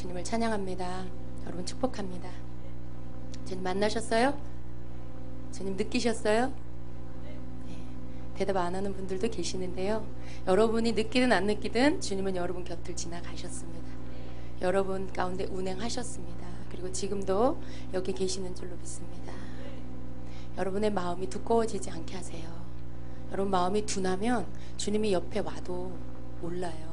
주님을 찬양합니다. 여러분 축복합니다. 주님 만나셨어요? 주님 느끼셨어요? 네, 대답 안 하는 분들도 계시는데요. 여러분이 느끼든 안 느끼든 주님은 여러분 곁을 지나가셨습니다. 여러분 가운데 운행하셨습니다. 그리고 지금도 여기 계시는 줄로 믿습니다. 여러분의 마음이 두꺼워지지 않게 하세요. 여러분 마음이 둔하면 주님이 옆에 와도 몰라요.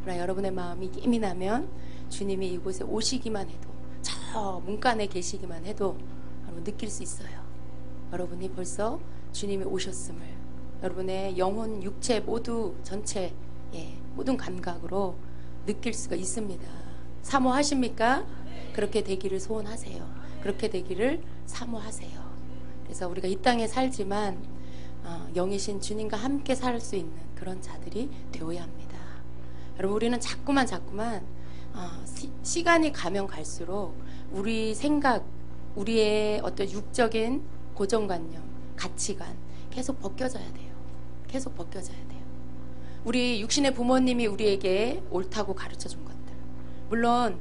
그러나 여러분의 마음이 예민하면 주님이 이곳에 오시기만 해도, 저 문간에 계시기만 해도 여러분 느낄 수 있어요. 여러분이 벌써 주님이 오셨음을 여러분의 영혼, 육체 모두 전체 모든 감각으로 느낄 수가 있습니다. 사모하십니까? 그렇게 되기를 소원하세요. 그렇게 되기를 사모하세요. 그래서 우리가 이 땅에 살지만 영이신 주님과 함께 살 수 있는 그런 자들이 되어야 합니다. 여러분 우리는 자꾸만 시간이 가면 갈수록 우리 생각, 우리의 어떤 육적인 고정관념, 가치관 계속 벗겨져야 돼요. 계속 벗겨져야 돼요. 우리 육신의 부모님이 우리에게 옳다고 가르쳐준 것들, 물론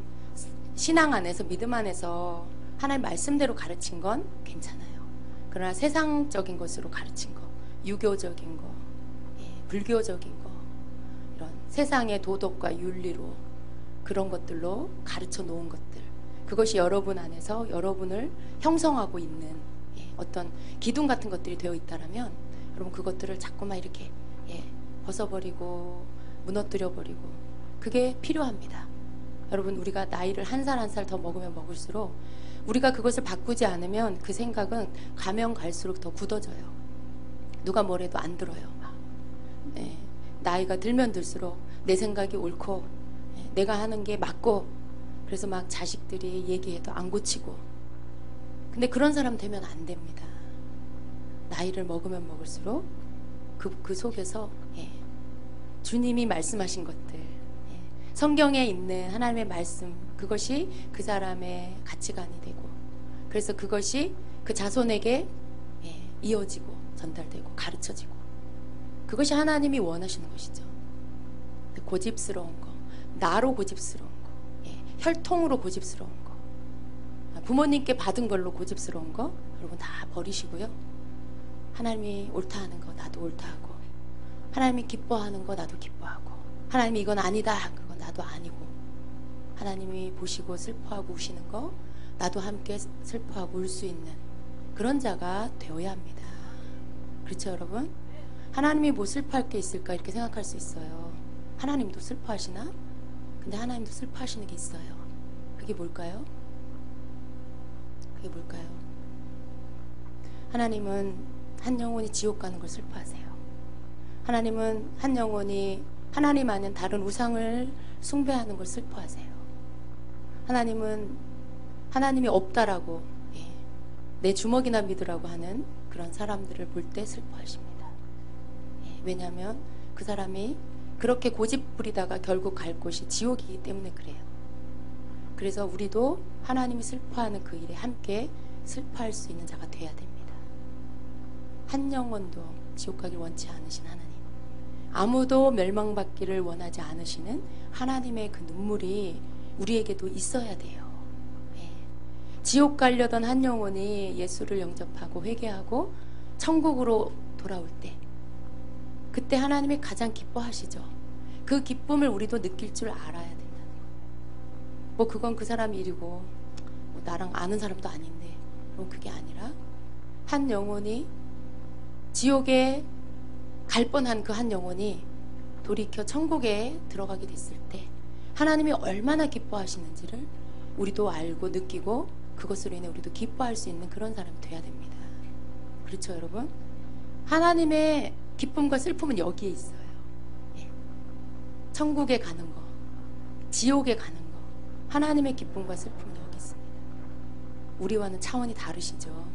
신앙 안에서, 믿음 안에서 하나님 말씀대로 가르친 건 괜찮아요. 그러나 세상적인 것으로 가르친 거, 유교적인 거, 불교적인 거, 이런 세상의 도덕과 윤리로 그런 것들로 가르쳐 놓은 것들, 그것이 여러분 안에서 여러분을 형성하고 있는 어떤 기둥 같은 것들이 되어 있다면 여러분 그것들을 자꾸만 이렇게 벗어버리고 무너뜨려버리고, 그게 필요합니다. 여러분 우리가 나이를 한 살 한 살 더 먹으면 먹을수록 우리가 그것을 바꾸지 않으면 그 생각은 가면 갈수록 더 굳어져요. 누가 뭐래도 안 들어요. 나이가 들면 들수록 내 생각이 옳고 내가 하는 게 맞고, 그래서 막 자식들이 얘기해도 안 고치고. 근데 그런 사람 되면 안 됩니다. 나이를 먹으면 먹을수록 그 속에서 주님이 말씀하신 것들, 성경에 있는 하나님의 말씀, 그것이 그 사람의 가치관이 되고, 그래서 그것이 그 자손에게 이어지고 전달되고 가르쳐지고, 그것이 하나님이 원하시는 것이죠. 고집스러운 거, 나로 고집스러운 거, 혈통으로 고집스러운 거, 부모님께 받은 걸로 고집스러운 거 여러분 다 버리시고요. 하나님이 옳다 하는 거 나도 옳다 하고, 하나님이 기뻐하는 거 나도 기뻐하고, 하나님이 이건 아니다 한 거 나도 아니고, 하나님이 보시고 슬퍼하고 우시는 거 나도 함께 슬퍼하고 울 수 있는 그런 자가 되어야 합니다. 그렇죠 여러분? 하나님이 뭐 슬퍼할 게 있을까 이렇게 생각할 수 있어요. 하나님도 슬퍼하시나? 근데 하나님도 슬퍼하시는 게 있어요. 그게 뭘까요? 그게 뭘까요? 하나님은 한 영혼이 지옥 가는 걸 슬퍼하세요. 하나님은 한 영혼이 하나님 아닌 다른 우상을 숭배하는 걸 슬퍼하세요. 하나님은 하나님이 없다라고 내 주먹이나 믿으라고 하는 그런 사람들을 볼 때 슬퍼하십니다. 왜냐하면 그 사람이 그렇게 고집 부리다가 결국 갈 곳이 지옥이기 때문에 그래요. 그래서 우리도 하나님이 슬퍼하는 그 일에 함께 슬퍼할 수 있는 자가 돼야 됩니다. 한 영혼도 지옥 가길 원치 않으신 하나님, 아무도 멸망받기를 원하지 않으시는 하나님의 그 눈물이 우리에게도 있어야 돼요. 지옥 가려던 한 영혼이 예수를 영접하고 회개하고 천국으로 돌아올 때, 그때 하나님이 가장 기뻐하시죠. 그 기쁨을 우리도 느낄 줄 알아야 된다는 거예요. 뭐 그건 그 사람 일이고 뭐 나랑 아는 사람도 아닌데, 그럼 그게 아니라 한 영혼이 지옥에 갈 뻔한 그 한 영혼이 돌이켜 천국에 들어가게 됐을 때 하나님이 얼마나 기뻐하시는지를 우리도 알고 느끼고, 그것으로 인해 우리도 기뻐할 수 있는 그런 사람이 돼야 됩니다. 그렇죠 여러분? 하나님의 기쁨과 슬픔은 여기에 있어요. 천국에 가는 거, 지옥에 가는 거, 하나님의 기쁨과 슬픔은 여기 있습니다. 우리와는 차원이 다르시죠.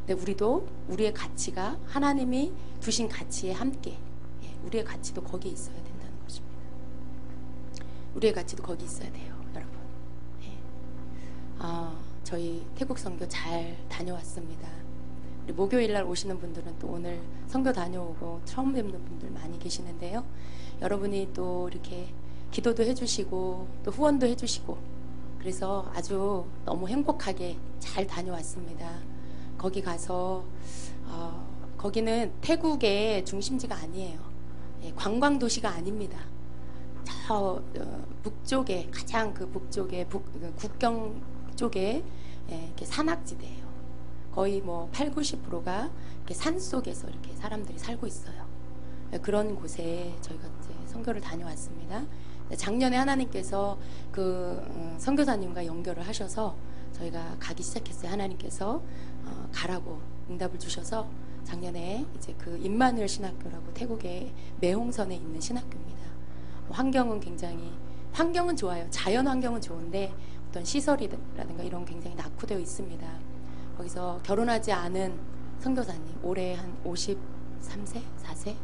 근데 우리도 우리의 가치가 하나님이 두신 가치에 함께, 우리의 가치도 거기에 있어야 된다는 것입니다. 우리의 가치도 거기 있어야 돼요 여러분. 저희 태국 선교 잘 다녀왔습니다. 우리 목요일날 오시는 분들은 또 오늘 선교 다녀오고 처음 뵙는 분들 많이 계시는데요. 여러분이 또 이렇게 기도도 해주시고 또 후원도 해주시고 그래서 아주 너무 행복하게 잘 다녀왔습니다. 거기 가서 거기는 태국의 중심지가 아니에요. 예, 관광 도시가 아닙니다. 저 북쪽에 가장 그 북쪽에 국경 쪽에 예, 이렇게 산악지대예요. 거의 뭐 8, 90%가 이렇게 산 속에서 이렇게 사람들이 살고 있어요. 예, 그런 곳에 저희가 이제 선교를 다녀왔습니다. 작년에 하나님께서 그 선교사님과 연결을 하셔서 저희가 가기 시작했어요. 하나님께서 가라고 응답을 주셔서 작년에 이제 그 임마누엘 신학교라고 태국의 매홍선에 있는 신학교입니다. 환경은 좋아요. 자연 환경은 좋은데 어떤 시설이라든가 이런 굉장히 낙후되어 있습니다. 거기서 결혼하지 않은 선교사님, 올해 한 53세, 4세?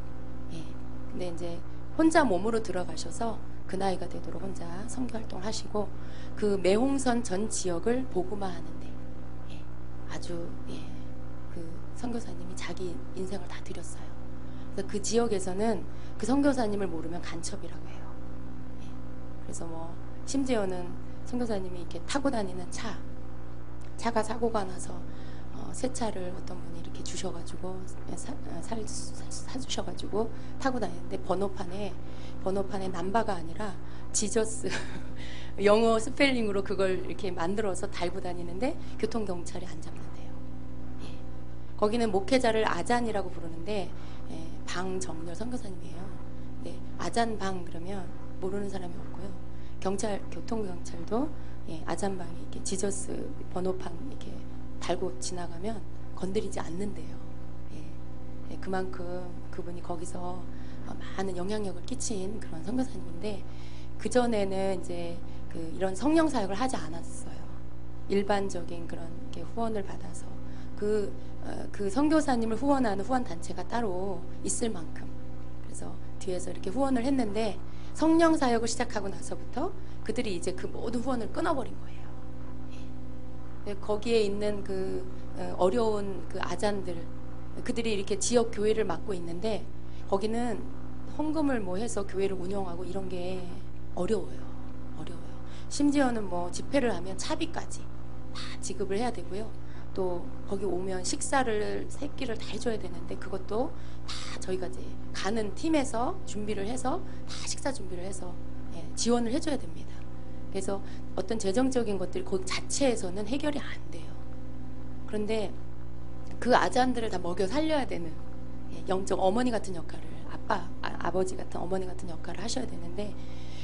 예. 근데 이제 혼자 몸으로 들어가셔서 그 나이가 되도록 혼자 선교 활동을 하시고 그 매홍선 전 지역을 복음화하는데 예. 아주 예. 그 선교사님이 자기 인생을 다 드렸어요. 그래서 그 지역에서는 그 선교사님을 모르면 간첩이라고 해요. 예. 그래서 뭐 심지어는 선교사님이 이렇게 타고 다니는 차가 사고가 나서 새 차를 어떤 분이 이렇게 주셔가지고 사주셔가지고 타고 다니는데 번호판에 남바가 아니라 지저스 영어 스펠링으로 그걸 이렇게 만들어서 달고 다니는데 교통경찰이 안 잡는데요. 예. 거기는 목회자를 아잔이라고 부르는데 예, 방정렬 선교사님이에요. 네, 아잔방 그러면 모르는 사람이 없고요. 교통경찰도 예, 아잔방에 이렇게 지저스 번호판 이렇게 달고 지나가면 건드리지 않는데요. 예, 예, 그만큼 그분이 거기서 많은 영향력을 끼친 그런 선교사님인데 그 전에는 이제 이런 성령 사역을 하지 않았어요. 일반적인 그런 후원을 받아서 그 선교사님을 후원하는 후원 단체가 따로 있을 만큼 그래서 뒤에서 이렇게 후원을 했는데 성령 사역을 시작하고 나서부터 그들이 이제 그 모든 후원을 끊어버린 거예요. 예. 거기에 있는 그 어려운 그 아잔들 그들이 이렇게 지역 교회를 맡고 있는데 거기는 헌금을 뭐 해서 교회를 운영하고 이런 게 어려워요. 심지어는 뭐 집회를 하면 차비까지 다 지급을 해야 되고요. 또 거기 오면 식사를 세 끼를 다 해줘야 되는데 그것도 다 저희가 이제 가는 팀에서 준비를 해서 다 식사 준비를 해서 예, 지원을 해줘야 됩니다. 그래서 어떤 재정적인 것들이 거기 자체에서는 해결이 안 돼요. 그런데 그 아잔들을 다 먹여 살려야 되는 예, 영적 어머니 같은 역할을 아버지 같은 어머니 같은 역할을 하셔야 되는데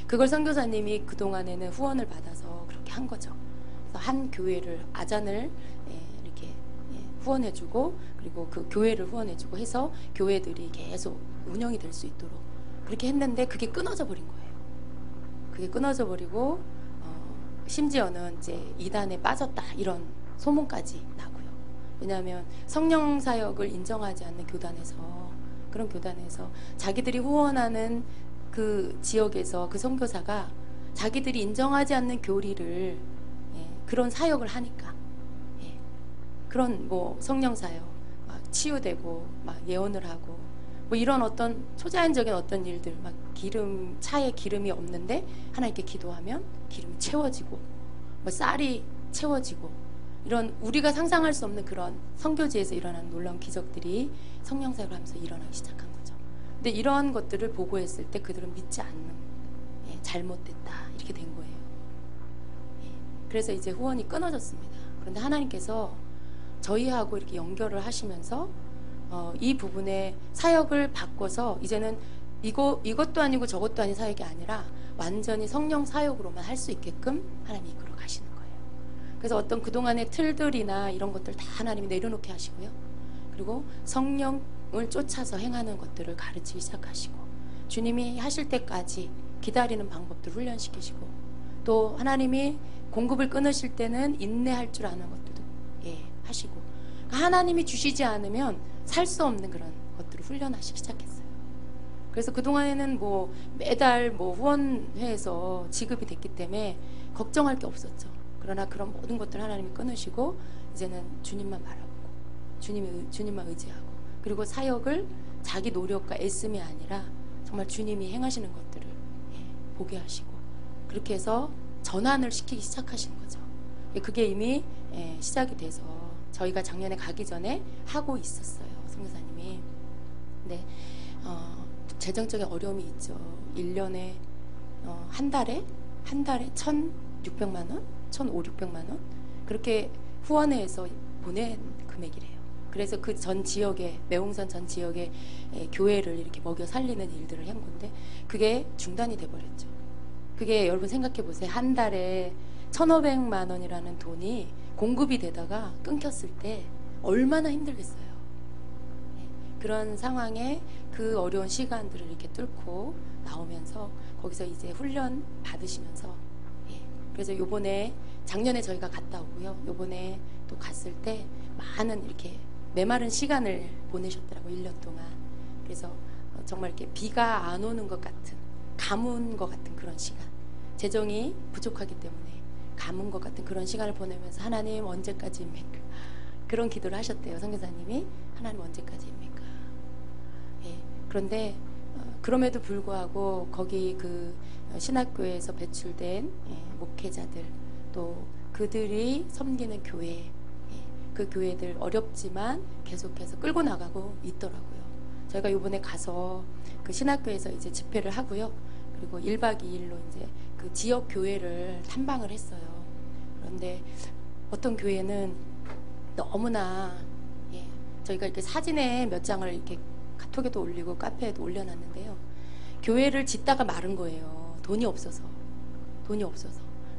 그걸 선교사님이 그동안에는 후원을 받아서 그렇게 한 거죠. 그래서 한 교회를 아잔을 이렇게 후원해주고 그리고 그 교회를 후원해주고 해서 교회들이 계속 운영이 될 수 있도록 그렇게 했는데 그게 끊어져 버린 거예요. 그게 끊어져 버리고 심지어는 이제 이단에 빠졌다 이런 소문까지 나고요. 왜냐하면 성령 사역을 인정하지 않는 그런 교단에서 자기들이 후원하는 그 지역에서 그 선교사가 자기들이 인정하지 않는 교리를 그런 사역을 하니까 그런 뭐 성령 사역 막 치유되고 막 예언을 하고 뭐 이런 어떤 초자연적인 어떤 일들 막 차에 기름이 없는데 하나님께 기도하면 기름이 채워지고 뭐 쌀이 채워지고 이런 우리가 상상할 수 없는 그런 선교지에서 일어나는 놀라운 기적들이 성령 사역을 하면서 일어나기 시작한 거죠. 근데 이러한 것들을 보고했을 때 그들은 믿지 않는 잘못됐다 이렇게 된 거예요. 그래서 이제 후원이 끊어졌습니다. 그런데 하나님께서 저희하고 이렇게 연결을 하시면서 이 부분의 사역을 바꿔서 이제는 이것도 아니고 저것도 아닌 사역이 아니라 완전히 성령 사역으로만 할 수 있게끔 하나님이 이끌어 가시는 거예요. 그래서 어떤 그동안의 틀들이나 이런 것들 다 하나님이 내려놓게 하시고요. 그리고 성령을 쫓아서 행하는 것들을 가르치기 시작하시고 주님이 하실 때까지 기다리는 방법들을 훈련시키시고 또 하나님이 공급을 끊으실 때는 인내할 줄 아는 것들도 하시고 하나님이 주시지 않으면 살 수 없는 그런 것들을 훈련하시기 시작했어요. 그래서 그동안에는 뭐 매달 뭐 후원회에서 지급이 됐기 때문에 걱정할 게 없었죠. 그러나 그런 모든 것들을 하나님이 끊으시고 이제는 주님만 바라보고 주님만 의지하고 그리고 사역을 자기 노력과 애씀이 아니라 정말 주님이 행하시는 것들을 보게 하시고 그렇게 해서 전환을 시키기 시작하신 거죠. 그게 이미 시작이 돼서 저희가 작년에 가기 전에 하고 있었어요, 선교사님이. 근데 재정적인 어려움이 있죠. 1년에 한 달에 1,600만 원, 1,500~600만 원 그렇게 후원회에서 보낸 금액이래요. 그래서 그 전 지역에, 매홍산 전 지역에 교회를 이렇게 먹여 살리는 일들을 한 건데 그게 중단이 돼버렸죠. 그게 여러분 생각해 보세요. 한 달에 1,500만 원이라는 돈이 공급이 되다가 끊겼을 때 얼마나 힘들겠어요. 그런 상황에 그 어려운 시간들을 이렇게 뚫고 나오면서 거기서 이제 훈련 받으시면서 그래서 요번에 작년에 저희가 갔다 오고요. 요번에 또 갔을 때 많은 이렇게 메마른 시간을 보내셨더라고요. 1년 동안. 그래서 정말 이렇게 비가 안 오는 것 같은, 가문 것 같은 그런 시간. 재정이 부족하기 때문에 가문 것 같은 그런 시간을 보내면서 하나님 언제까지입니까? 그런 기도를 하셨대요. 선교사님이. 하나님 언제까지입니까? 그런데 그럼에도 불구하고 거기 그 신학교에서 배출된 목회자들 또 그들이 섬기는 교회 그 교회들 어렵지만 계속해서 끌고 나가고 있더라고요. 저희가 이번에 가서 그 신학교에서 이제 집회를 하고요. 그리고 1박 2일로 이제 그 지역 교회를 탐방을 했어요. 그런데 어떤 교회는 너무나 저희가 이렇게 사진에 몇 장을 이렇게 카톡에도 올리고 카페에도 올려놨는데요. 교회를 짓다가 마른 거예요. 돈이 없어서.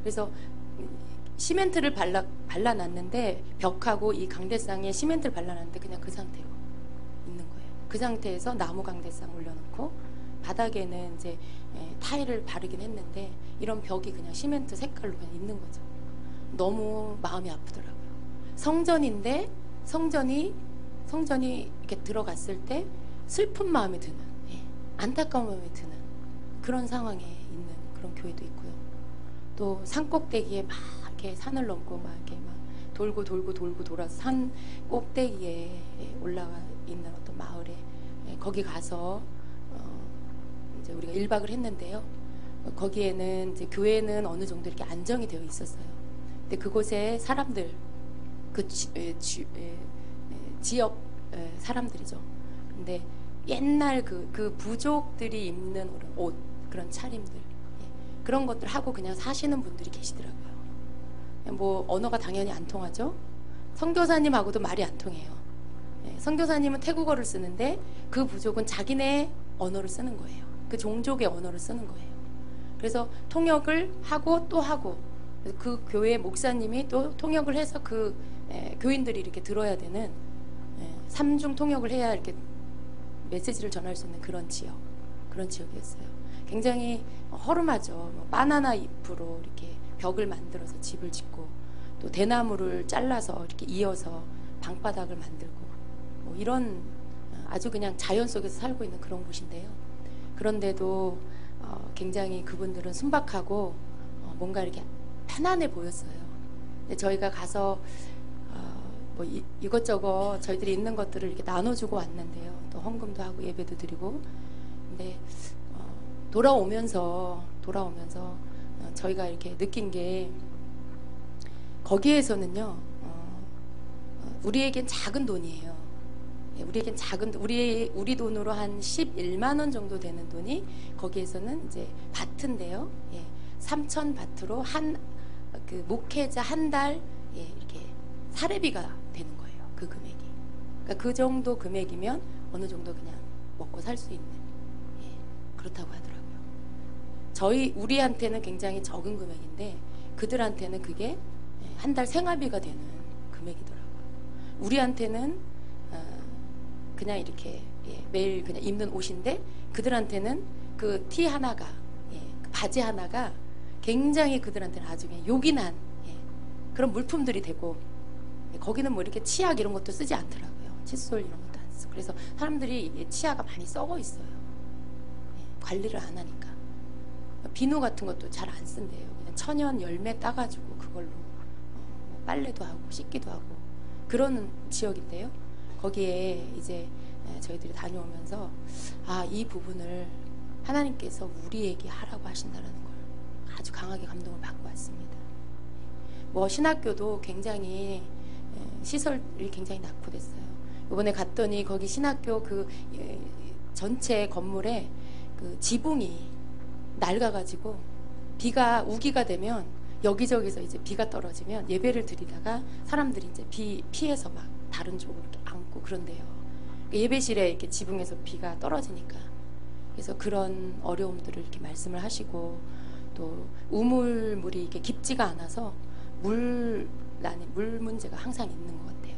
그래서 시멘트를 발라놨는데 벽하고 이 강대상에 시멘트를 발라놨는데 그냥 그 상태로 있는 거예요. 그 상태에서 나무 강대상 올려놓고 바닥에는 이제 타일을 바르긴 했는데 이런 벽이 그냥 시멘트 색깔로 그냥 있는 거죠. 너무 마음이 아프더라고요. 성전인데 성전이 이렇게 들어갔을 때 슬픈 마음이 드는, 안타까운 마음이 드는 그런 상황에 있는 그런 교회도 있고요. 또 산 꼭대기에 막 이렇게 산을 넘고 막 이렇게 막 돌고 돌아서 산 꼭대기에 올라가 있는 어떤 마을에 거기 가서 이제 우리가 1박을 했는데요. 거기에는 이제 교회는 어느 정도 이렇게 안정이 되어 있었어요. 근데 그곳에 사람들 그 지역 사람들이죠. 근데 옛날 그 부족들이 입는 옷 그런 차림들 그런 것들 하고 그냥 사시는 분들이 계시더라고요. 뭐 언어가 당연히 안 통하죠. 선교사님하고도 말이 안 통해요. 선교사님은 태국어를 쓰는데 그 부족은 자기네 언어를 쓰는 거예요. 그 종족의 언어를 쓰는 거예요. 그래서 통역을 하고 또 하고 그 교회 목사님이 또 통역을 해서 그 교인들이 이렇게 들어야 되는 삼중 통역을 해야 이렇게 메시지를 전할 수 있는 그런 지역이었어요. 굉장히 허름하죠. 뭐 바나나 잎으로 이렇게 벽을 만들어서 집을 짓고 또 대나무를 잘라서 이렇게 이어서 방바닥을 만들고 뭐 이런 아주 그냥 자연 속에서 살고 있는 그런 곳인데요. 그런데도 굉장히 그분들은 순박하고 뭔가 이렇게 편안해 보였어요. 근데 저희가 가서 뭐 이것저것 저희들이 있는 것들을 이렇게 나눠주고 왔는데요. 또 헌금도 하고 예배도 드리고. 근데 돌아오면서 저희가 이렇게 느낀 게 거기에서는요. 우리에겐 작은 돈이에요. 우리에겐 우리 돈으로 한 11만 원 정도 되는 돈이 거기에서는 이제 바트인데요. 3,000바트로 그 목회자 한 달 이렇게 사례비가 되는 거예요. 그 금액이. 그러니까 그 정도 금액이면 어느 정도 그냥 먹고 살 수 있는 그렇다고 하더라고요. 우리한테는 굉장히 적은 금액인데 그들한테는 그게 한 달 생활비가 되는 금액이더라고요. 우리한테는 그냥 이렇게 매일 그냥 입는 옷인데 그들한테는 그 티 하나가 그 바지 하나가 굉장히 그들한테는 아주 그냥 요긴한 그런 물품들이 되고 거기는 뭐 이렇게 치약 이런 것도 쓰지 않더라고요. 칫솔 이런 것도 안 쓰고. 그래서 사람들이 치아가 많이 썩어 있어요. 관리를 안 하니까. 비누 같은 것도 잘 안 쓴대요. 그냥 천연 열매 따가지고 그걸로 빨래도 하고 씻기도 하고 그런 지역인데요. 거기에 이제 저희들이 다녀오면서 이 부분을 하나님께서 우리에게 하라고 하신다는 걸 아주 강하게 감동을 받고 왔습니다. 뭐 신학교도 굉장히 시설이 굉장히 낙후됐어요. 이번에 갔더니 거기 신학교 그 전체 건물에 그 지붕이 낡아가지고 비가 우기가 되면 여기저기서 이제 비가 떨어지면 예배를 드리다가 사람들이 이제 비 피해서 막 다른 쪽으로 이렇게 앉고 그런데요. 예배실에 이렇게 지붕에서 비가 떨어지니까 그래서 그런 어려움들을 이렇게 말씀을 하시고 또 우물물이 이렇게 깊지가 않아서 물 문제가 항상 있는 것 같아요.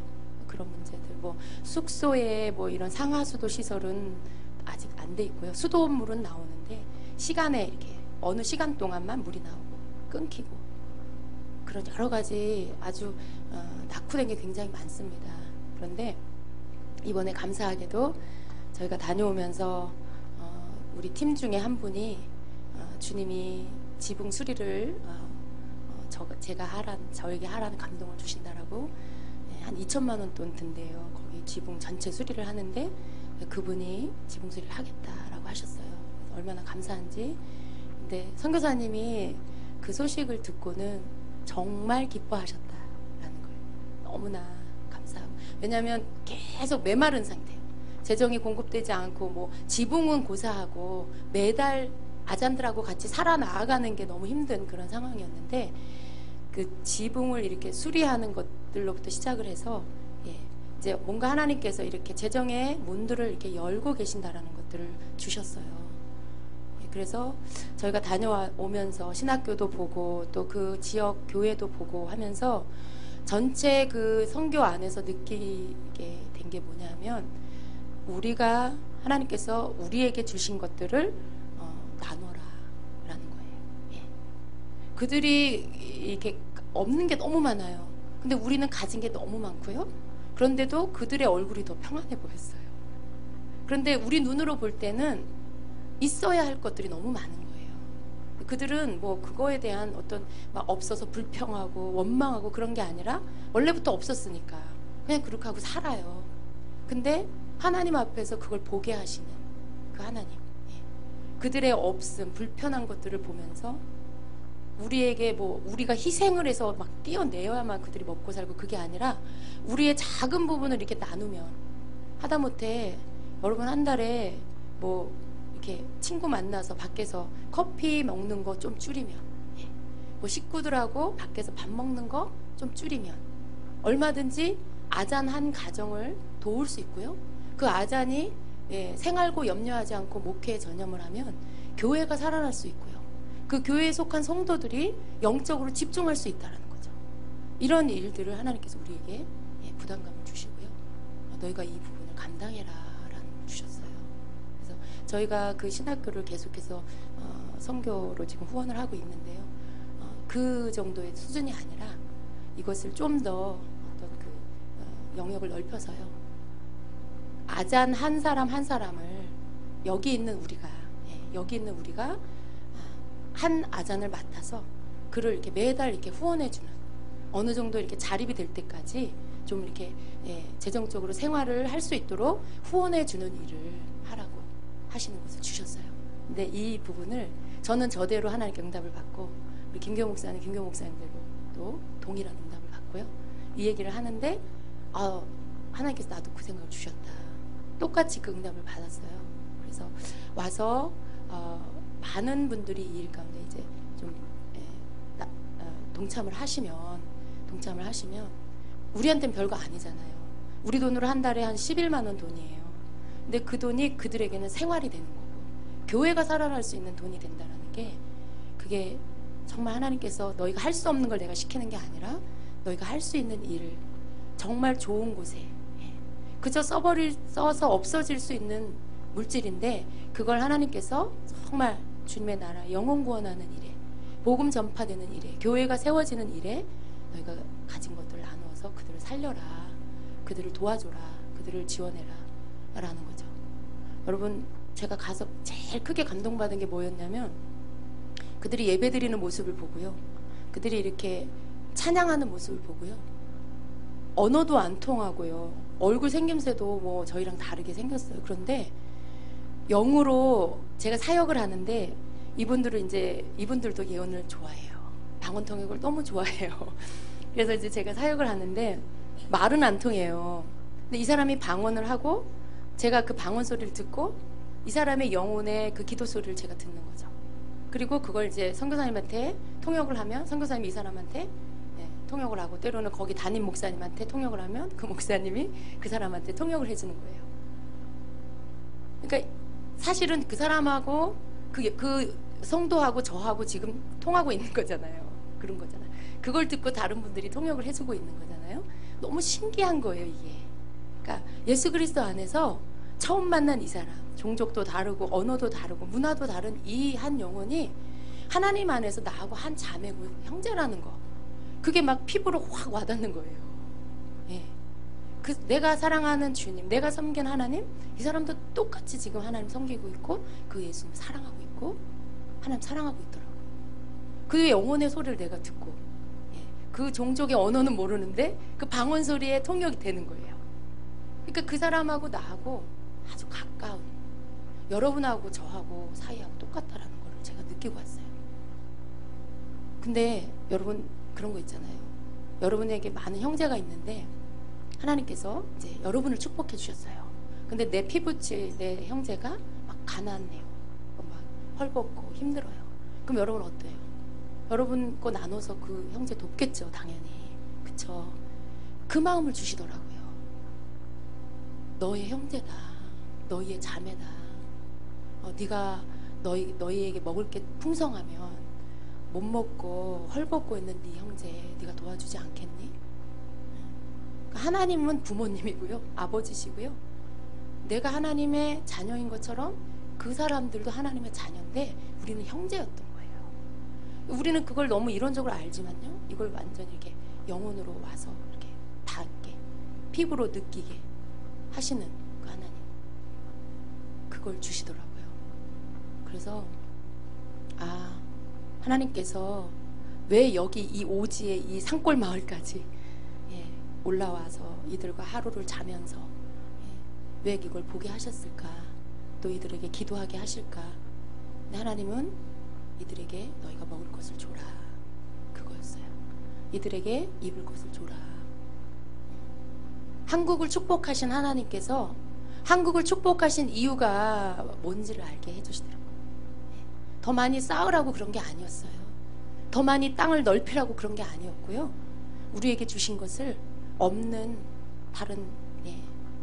그런 문제들 뭐 숙소에 뭐 이런 상하수도 시설은 아직 안 돼 있고요. 수도물은 나오는데 시간에 이렇게 어느 시간 동안만 물이 나오고 끊기고 그런 여러 가지 아주 낙후된 게 굉장히 많습니다. 그런데 이번에 감사하게도 저희가 다녀오면서 우리 팀 중에 한 분이 주님이 지붕 수리를 저에게 하라는 감동을 주신다라고 한 2천만 원 돈 든대요. 거기 지붕 전체 수리를 하는데 그분이 지붕 수리를 하겠다라고 하셨어요. 얼마나 감사한지. 근데 선교사님이 그 소식을 듣고는 정말 기뻐하셨다라는 걸 너무나 감사하고. 왜냐하면 계속 메마른 상태예요. 재정이 공급되지 않고 뭐 지붕은 고사하고 매달 아잔들하고 같이 살아나가는 게 너무 힘든 그런 상황이었는데 그 지붕을 이렇게 수리하는 것들로부터 시작을 해서 이제 뭔가 하나님께서 이렇게 재정의 문들을 이렇게 열고 계신다라는 것들을 주셨어요. 그래서 저희가 다녀오면서 신학교도 보고 또 그 지역 교회도 보고 하면서 전체 그 선교 안에서 느끼게 된 게 뭐냐면 우리가 하나님께서 우리에게 주신 것들을 나눠라 라는 거예요. 그들이 이렇게 없는 게 너무 많아요. 근데 우리는 가진 게 너무 많고요. 그런데도 그들의 얼굴이 더 평안해 보였어요. 그런데 우리 눈으로 볼 때는 있어야 할 것들이 너무 많은 거예요. 그들은 뭐 그거에 대한 어떤 막 없어서 불평하고 원망하고 그런 게 아니라 원래부터 없었으니까 그냥 그렇게 하고 살아요. 근데 하나님 앞에서 그걸 보게 하시는 그 하나님, 그들의 없음, 불편한 것들을 보면서 우리에게 뭐 우리가 희생을 해서 막 띄어내야만 그들이 먹고 살고 그게 아니라 우리의 작은 부분을 이렇게 나누면 하다못해 여러분 한 달에 뭐 이렇게 친구 만나서 밖에서 커피 먹는 거 좀 줄이면 뭐 식구들하고 밖에서 밥 먹는 거 좀 줄이면 얼마든지 아잔 한 가정을 도울 수 있고요. 그 아잔이 생활고 염려하지 않고 목회에 전념을 하면 교회가 살아날 수 있고요. 그 교회에 속한 성도들이 영적으로 집중할 수 있다는 거죠. 이런 일들을 하나님께서 우리에게 부담감을 주시고요. 너희가 이 부분을 감당해라 라는 걸 주셨어요. 그래서 저희가 그 신학교를 계속해서 선교로 지금 후원을 하고 있는데요. 그 정도의 수준이 아니라 이것을 좀 더 어떤 그 영역을 넓혀서요. 아잔 한 사람 한 사람을 여기 있는 우리가 한 아잔을 맡아서 그를 이렇게 매달 이렇게 후원해주는 어느 정도 이렇게 자립이 될 때까지 좀 이렇게 재정적으로 생활을 할 수 있도록 후원해주는 일을 하라고 하시는 것을 주셨어요. 근데 이 부분을 저는 저대로 하나님께 응답을 받고 우리 김교 목사님, 김교 목사님들도 또 동일한 응답을 받고요. 이 얘기를 하는데 하나님께서 나도 그 생각을 주셨다. 똑같이 그 응답을 받았어요. 그래서 와서 많은 분들이 이 일 가운데 이제 좀 동참을 하시면 우리한테는 별거 아니잖아요. 우리 돈으로 한 달에 한 11만 원 돈이에요. 근데 그 돈이 그들에게는 생활이 되는 거고 교회가 살아날 수 있는 돈이 된다는 게 그게 정말 하나님께서 너희가 할 수 없는 걸 내가 시키는 게 아니라 너희가 할 수 있는 일을 정말 좋은 곳에 그저 써서 없어질 수 있는 물질인데 그걸 하나님께서 정말 주님의 나라 영혼 구원하는 일에 복음 전파되는 일에 교회가 세워지는 일에 너희가 가진 것들을 나누어서 그들을 살려라, 그들을 도와줘라, 그들을 지원해라 라는 거죠. 여러분 제가 가서 제일 크게 감동받은 게 뭐였냐면 그들이 예배드리는 모습을 보고요, 그들이 이렇게 찬양하는 모습을 보고요, 언어도 안 통하고요, 얼굴 생김새도 뭐 저희랑 다르게 생겼어요. 그런데 영으로 제가 사역을 하는데 이분들도 예언을 좋아해요. 방언 통역을 너무 좋아해요. 그래서 이제 제가 사역을 하는데 말은 안 통해요. 근데 이 사람이 방언을 하고 제가 그 방언 소리를 듣고 이 사람의 영혼의 그 기도 소리를 제가 듣는 거죠. 그리고 그걸 이제 선교사님한테 통역을 하면 선교사님이 이 사람한테 통역을 하고, 때로는 거기 담임 목사님한테 통역을 하면 그 목사님이 그 사람한테 통역을 해주는 거예요. 그러니까 사실은 그 사람하고 그 성도하고 저하고 지금 통하고 있는 거잖아요. 그런 거잖아요. 그걸 듣고 다른 분들이 통역을 해주고 있는 거잖아요. 너무 신기한 거예요, 이게. 그러니까 예수 그리스도 안에서 처음 만난 이 사람, 종족도 다르고 언어도 다르고 문화도 다른 이 한 영혼이 하나님 안에서 나하고 한 자매고 형제라는 거, 그게 막 피부로 확 와닿는 거예요. 예. 내가 사랑하는 주님, 내가 섬긴 하나님, 이 사람도 똑같이 지금 하나님 섬기고 있고 그 예수님 사랑하고 있고 하나님 사랑하고 있더라고요. 그 영혼의 소리를 내가 듣고, 그 종족의 언어는 모르는데 그 방언 소리에 통역이 되는 거예요. 그러니까 그 사람하고 나하고 아주 가까운, 여러분하고 저하고 사이하고 똑같다라는 걸 제가 느끼고 왔어요. 근데 여러분 그런 거 있잖아요. 여러분에게 많은 형제가 있는데 하나님께서 이제 여러분을 축복해 주셨어요. 근데 내 피부치 내 형제가 막 가난해요. 막 헐벗고 힘들어요. 그럼 여러분 어때요? 여러분 거 나눠서 그 형제 돕겠죠, 당연히. 그쵸? 그 마음을 주시더라고요. 너의 형제다, 너희의 자매다. 네가 너희에게 먹을 게 풍성하면 못 먹고 헐벗고 있는 네 형제 네가 도와주지 않겠니? 하나님은 부모님이고요, 아버지시고요. 내가 하나님의 자녀인 것처럼 그 사람들도 하나님의 자녀인데 우리는 형제였던 거예요. 우리는 그걸 너무 이론적으로 알지만요, 이걸 완전히 이렇게 영혼으로 와서 이렇게 닿게 피부로 느끼게 하시는 그 하나님, 그걸 주시더라고요. 그래서 하나님께서 왜 여기 이 오지의 이 산골 마을까지 올라와서 이들과 하루를 자면서 왜 이걸 보게 하셨을까, 또 이들에게 기도하게 하실까. 근데 하나님은 이들에게 너희가 먹을 것을 줘라, 그거였어요. 이들에게 입을 것을 줘라. 한국을 축복하신 하나님께서 한국을 축복하신 이유가 뭔지를 알게 해주시더라고요. 더 많이 쌓으라고 그런 게 아니었어요. 더 많이 땅을 넓히라고 그런 게 아니었고요. 우리에게 주신 것을 없는 다른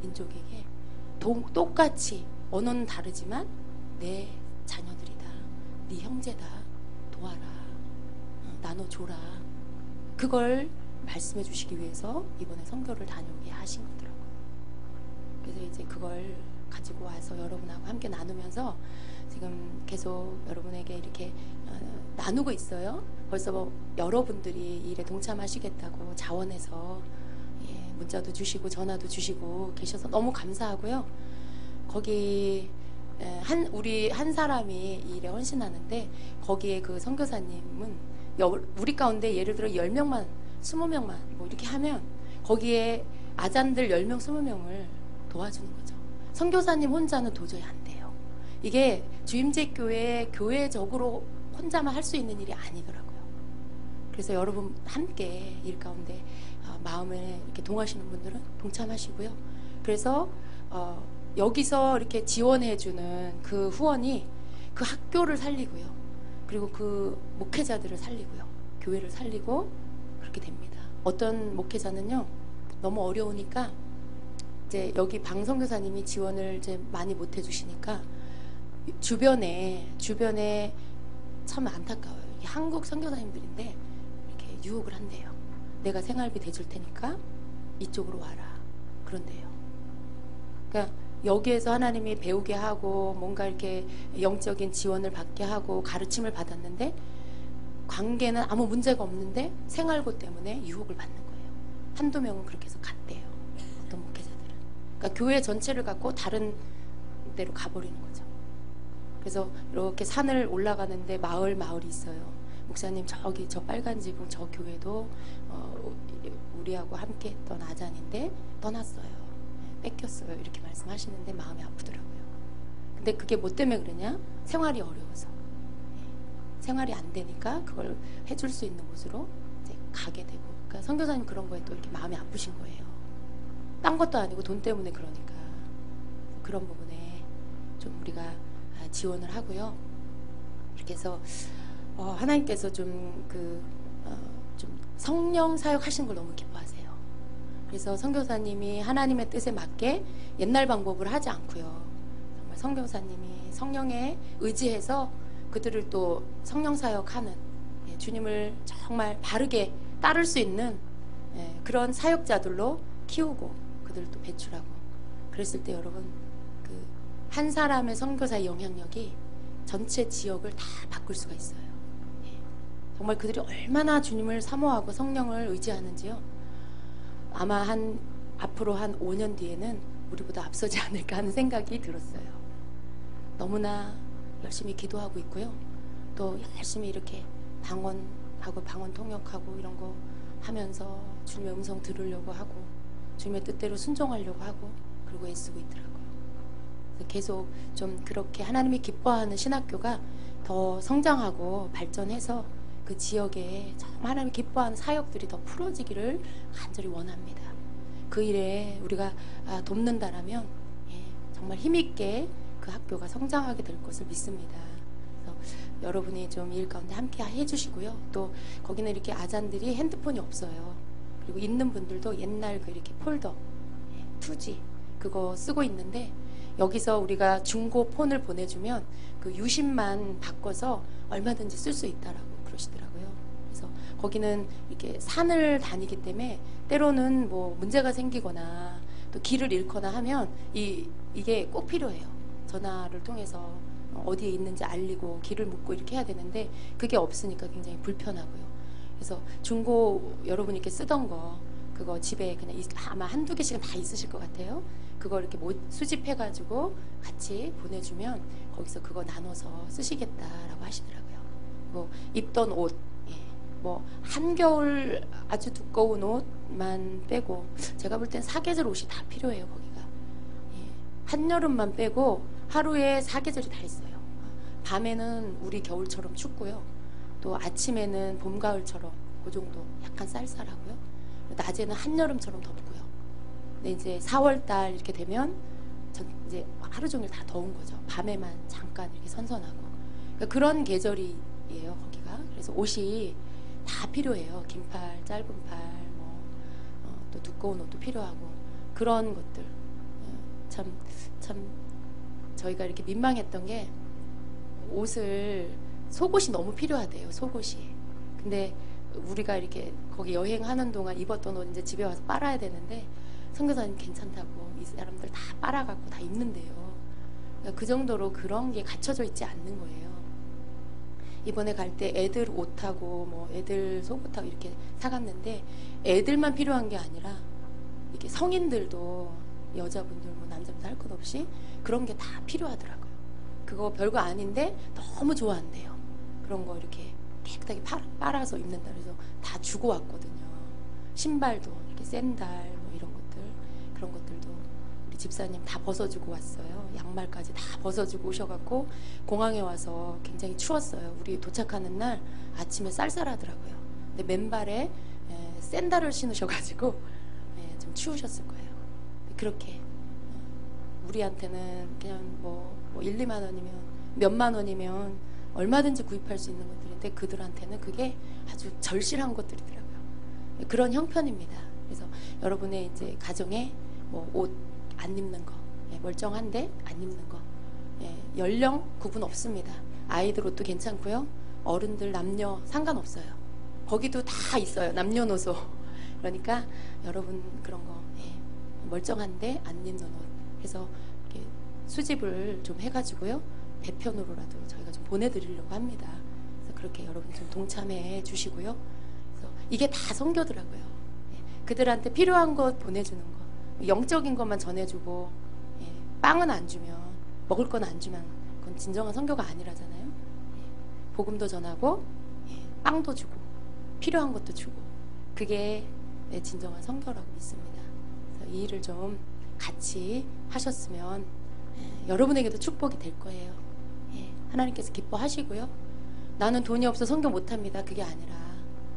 민족에게 똑같이 언어는 다르지만 내 자녀들이다, 네 형제다, 도와라, 나눠줘라. 그걸 말씀해 주시기 위해서 이번에 선교를 다녀오게 하신 거더라고요. 그래서 이제 그걸 가지고 와서 여러분하고 함께 나누면서 지금 계속 여러분에게 이렇게 나누고 있어요. 벌써 뭐 여러분들이 이 일에 동참하시겠다고 자원해서 문자도 주시고 전화도 주시고 계셔서 너무 감사하고요. 거기 우리 한 사람이 이 일에 헌신하는데 거기에 그 선교사님은 우리 가운데 예를 들어 10명만 20명만 뭐 이렇게 하면 거기에 아잔들 10명 20명을 도와주는 거죠. 선교사님 혼자는 도저히 안 돼요. 이게 주임제 교회적으로 혼자만 할 수 있는 일이 아니더라고요. 그래서 여러분 함께 일 가운데 마음에 이렇게 동하시는 분들은 동참하시고요. 그래서 여기서 이렇게 지원해주는 그 후원이 그 학교를 살리고요. 그리고 그 목회자들을 살리고요. 교회를 살리고 그렇게 됩니다. 어떤 목회자는요, 너무 어려우니까 이제 여기 방선교사님이 지원을 이제 많이 못 해주시니까 주변에 참 안타까워요. 이게 한국 선교사님들인데 이렇게 유혹을 한대요. 내가 생활비 대줄 테니까 이쪽으로 와라. 그런데요. 그러니까 여기에서 하나님이 배우게 하고 뭔가 이렇게 영적인 지원을 받게 하고 가르침을 받았는데 관계는 아무 문제가 없는데 생활고 때문에 유혹을 받는 거예요. 한두 명은 그렇게 해서 갔대요. 어떤 목회자들은. 그러니까 교회 전체를 갖고 다른 데로 가버리는 거죠. 그래서 이렇게 산을 올라가는데 마을이 있어요. 목사님 저기 저 빨간 지붕 저 교회도 우리하고 함께 했던 아잔인데 떠났어요. 뺏겼어요. 이렇게 말씀하시는데 마음이 아프더라고요. 근데 그게 뭐 때문에 그러냐? 생활이 어려워서. 생활이 안 되니까 그걸 해줄 수 있는 곳으로 이제 가게 되고, 그러니까 선교사님 그런 거에 또 이렇게 마음이 아프신 거예요. 딴 것도 아니고 돈 때문에 그러니까. 그런 부분에 좀 우리가 지원을 하고요. 이렇게 해서 하나님께서 좀 좀 성령 사역하시는 걸 너무 기뻐하세요. 그래서 선교사님이 하나님의 뜻에 맞게 옛날 방법을 하지 않고요. 정말 선교사님이 성령에 의지해서 그들을 또 성령 사역하는, 주님을 정말 바르게 따를 수 있는 그런 사역자들로 키우고 그들도 배출하고, 그랬을 때 여러분, 그 한 사람의 선교사의 영향력이 전체 지역을 다 바꿀 수가 있어요. 정말 그들이 얼마나 주님을 사모하고 성령을 의지하는지요. 아마 앞으로 한 5년 뒤에는 우리보다 앞서지 않을까 하는 생각이 들었어요. 너무나 열심히 기도하고 있고요. 또 열심히 이렇게 방언하고 방언 통역하고 이런 거 하면서 주님의 음성 들으려고 하고 주님의 뜻대로 순종하려고 하고 그리고 애쓰고 있더라고요. 그래서 계속 좀 그렇게 하나님이 기뻐하는 신학교가 더 성장하고 발전해서 그 지역에 정말 하나님이 기뻐하는 사역들이 더 풀어지기를 간절히 원합니다. 그 일에 우리가 돕는다라면 정말 힘있게 그 학교가 성장하게 될 것을 믿습니다. 그래서 여러분이 좀 일 가운데 함께 해주시고요. 또 거기는 이렇게 아잔들이 핸드폰이 없어요. 그리고 있는 분들도 옛날 그 이렇게 폴더 2G 그거 쓰고 있는데, 여기서 우리가 중고 폰을 보내주면 그 유심만 바꿔서 얼마든지 쓸 수 있다라고 그러시더라고요. 그래서 거기는 이렇게 산을 다니기 때문에 때로는 뭐 문제가 생기거나 또 길을 잃거나 하면 이게 꼭 필요해요. 전화를 통해서 어디에 있는지 알리고 길을 묻고 이렇게 해야 되는데 그게 없으니까 굉장히 불편하고요. 그래서 중고 여러분이 이렇게 쓰던 거 그거 집에 그냥 아마 한두 개씩은 다 있으실 것 같아요. 그거 이렇게 수집해가지고 같이 보내주면 거기서 그거 나눠서 쓰시겠다라고 하시더라고요. 뭐 입던 옷, 뭐 한겨울 아주 두꺼운 옷만 빼고 제가 볼 땐 사계절 옷이 다 필요해요. 거기가 한여름만 빼고 하루에 사계절이 다 있어요. 밤에는 우리 겨울처럼 춥고요. 또 아침에는 봄 가을처럼 그 정도 약간 쌀쌀하고요. 낮에는 한여름처럼 덥고요. 근데 이제 4월달 이렇게 되면 이제 하루 종일 다 더운 거죠. 밤에만 잠깐 이렇게 선선하고. 그러니까 그런 계절이에요, 거기가. 그래서 옷이 다 필요해요. 긴 팔, 짧은 팔, 또 두꺼운 옷도 필요하고 그런 것들. 참 저희가 이렇게 민망했던 게 옷을 속옷이 너무 필요하대요. 속옷이. 근데 우리가 이렇게 거기 여행하는 동안 입었던 옷 이제 집에 와서 빨아야 되는데 선교사님 괜찮다고 이 사람들 다 빨아갖고 다 입는데요. 그러니까 그 정도로 그런 게 갖춰져 있지 않는 거예요. 이번에 갈 때 애들 옷하고 뭐 애들 속옷하고 이렇게 사갔는데 애들만 필요한 게 아니라 이렇게 성인들도 여자분들 뭐 남자분들 할 것 없이 그런 게 다 필요하더라고요. 그거 별거 아닌데 너무 좋아한대요. 그런 거 이렇게 깨끗하게 빨아서 입는다 그래서 다 주고 왔거든요. 신발도 이렇게 샌들 뭐 이런 것들, 그런 것들도 우리 집사님 다 벗어주고 왔어요. 양말까지 다 벗어주고 오셔갖고 공항에 와서 굉장히 추웠어요. 우리 도착하는 날 아침에 쌀쌀하더라고요. 근데 맨발에 샌들을 신으셔가지고 좀 추우셨을 거예요. 그렇게 우리한테는 그냥 뭐 1, 2만 원이면 몇만 원이면 얼마든지 구입할 수 있는 것들인데 그들한테는 그게 아주 절실한 것들이더라고요. 그런 형편입니다. 그래서 여러분의 이제 가정에 뭐 옷 안 입는 거, 멀쩡한데 안 입는 거, 연령 구분 없습니다. 아이들 옷도 괜찮고요. 어른들 남녀 상관없어요. 거기도 다 있어요. 남녀노소. 그러니까 여러분 그런 거 멀쩡한데 안 입는 옷 해서 이렇게 수집을 좀 해가지고요. 배편으로라도 저희가 좀 보내드리려고 합니다. 그래서 그렇게 여러분 좀 동참해 주시고요. 그래서 이게 다 선교더라고요. 그들한테 필요한 것 보내주는 거, 영적인 것만 전해주고 빵은 안 주면, 먹을 건 안 주면 그건 진정한 선교가 아니라잖아요. 복음도 전하고 빵도 주고 필요한 것도 주고 그게 진정한 선교라고 믿습니다. 그래서 이 일을 좀 같이 하셨으면 여러분에게도 축복이 될 거예요. 하나님께서 기뻐하시고요. 나는 돈이 없어 성교 못합니다. 그게 아니라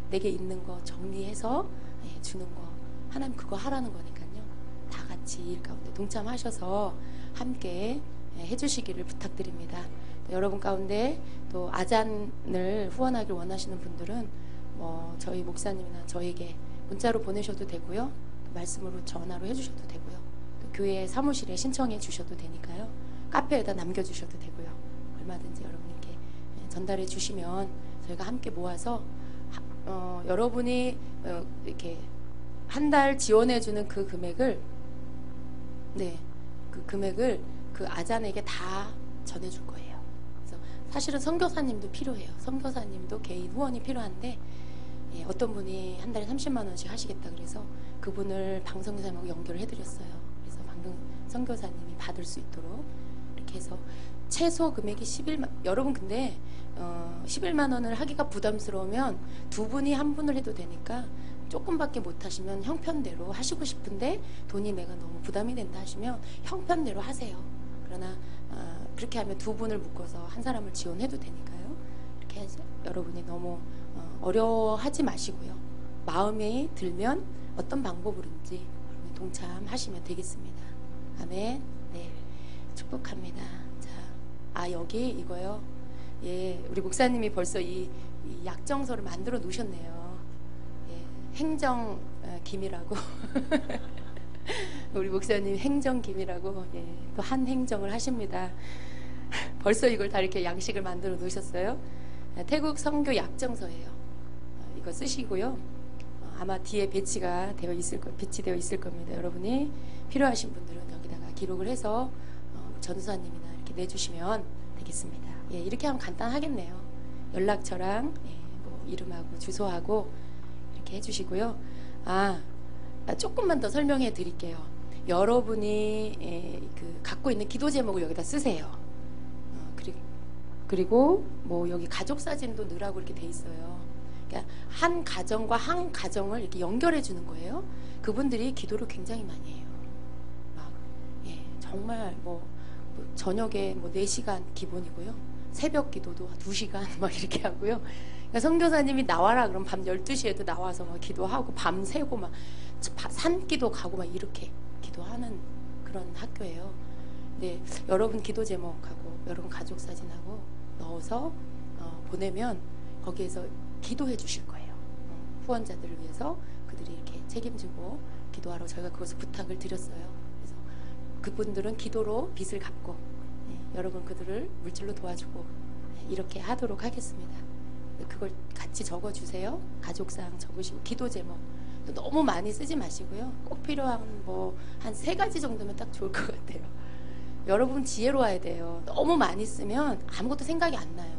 내게 있는 거 정리해서 주는 거, 하나님 그거 하라는 거니까요. 다 같이 일 가운데 동참하셔서 함께 해주시기를 부탁드립니다. 여러분 가운데 또 아잔을 후원하길 원하시는 분들은 저희 목사님이나 저에게 문자로 보내셔도 되고요, 또 말씀으로 전화로 해주셔도 되고요, 또 교회 사무실에 신청해 주셔도 되니까요, 카페에다 남겨주셔도 되고요, 얼마든지 여러분께 전달해 주시면 저희가 함께 모아서 여러분이 이렇게 한 달 지원해 주는 그 금액을 그 아잔에게 다 전해줄 거예요. 그래서 사실은 선교사님도 필요해요. 선교사님도 개인 후원이 필요한데 어떤 분이 한 달에 30만 원씩 하시겠다 그래서 그분을 방송사님하고 연결을 해드렸어요. 그래서 방금 선교사님이 받을 수 있도록 이렇게 해서 최소 금액이 11만, 여러분 근데 11만 원을 하기가 부담스러우면 두 분이 한 분을 해도 되니까 조금밖에 못 하시면 형편대로 하시고 싶은데 돈이 내가 너무 부담이 된다 하시면 형편대로 하세요. 그러나 그렇게 하면 두 분을 묶어서 한 사람을 지원해도 되니까요. 이렇게 해서 여러분이 너무 어려워하지 마시고요. 마음이 들면 어떤 방법으로든지 동참하시면 되겠습니다. 아멘. 네, 축복합니다. 자, 여기 이거요. 예, 우리 목사님이 벌써 이 약정서를 만들어 놓으셨네요. 예, 행정 김이라고. 우리 목사님 행정 김이라고 예, 또 한 행정을 하십니다. 벌써 이걸 다 이렇게 양식을 만들어 놓으셨어요. 태국 선교 약정서예요. 이거 쓰시고요. 아마 뒤에 배치되어 있을 겁니다. 여러분이 필요하신 분들은 여기다가 기록을 해서 전도사님이나 이렇게 내주시면 되겠습니다. 예, 이렇게 하면 간단하겠네요. 연락처랑 뭐 이름하고 주소하고 이렇게 해주시고요. 조금만 더 설명해 드릴게요. 여러분이 갖고 있는 기도 제목을 여기다 쓰세요. 그리고 뭐 여기 가족 사진도 넣으라고 이렇게 돼 있어요. 그러니까 한 가정과 한 가정을 이렇게 연결해 주는 거예요. 그분들이 기도를 굉장히 많이 해요. 정말 저녁에 4시간 기본이고요. 새벽 기도도 2시간 막 이렇게 하고요. 그러니까 선교사님이 나와라 그럼 밤 12시에도 나와서 막 기도하고 밤새고 막 산기도 가고 막 이렇게 기도하는 그런 학교예요. 네, 여러분 기도 제목하고 여러분 가족 사진하고 넣어서 보내면 거기에서 기도해 주실 거예요. 후원자들을 위해서 그들이 이렇게 책임지고 기도하러 저희가 그것을 부탁을 드렸어요. 그래서 그분들은 기도로 빚을 갚고 여러분 그들을 물질로 도와주고 이렇게 하도록 하겠습니다. 그걸 같이 적어주세요. 가족사항 적으시고 기도 제목 또 너무 많이 쓰지 마시고요. 꼭 필요한 한 3가지 정도면 딱 좋을 것 같아요. 여러분 지혜로워야 돼요. 너무 많이 쓰면 아무것도 생각이 안 나요.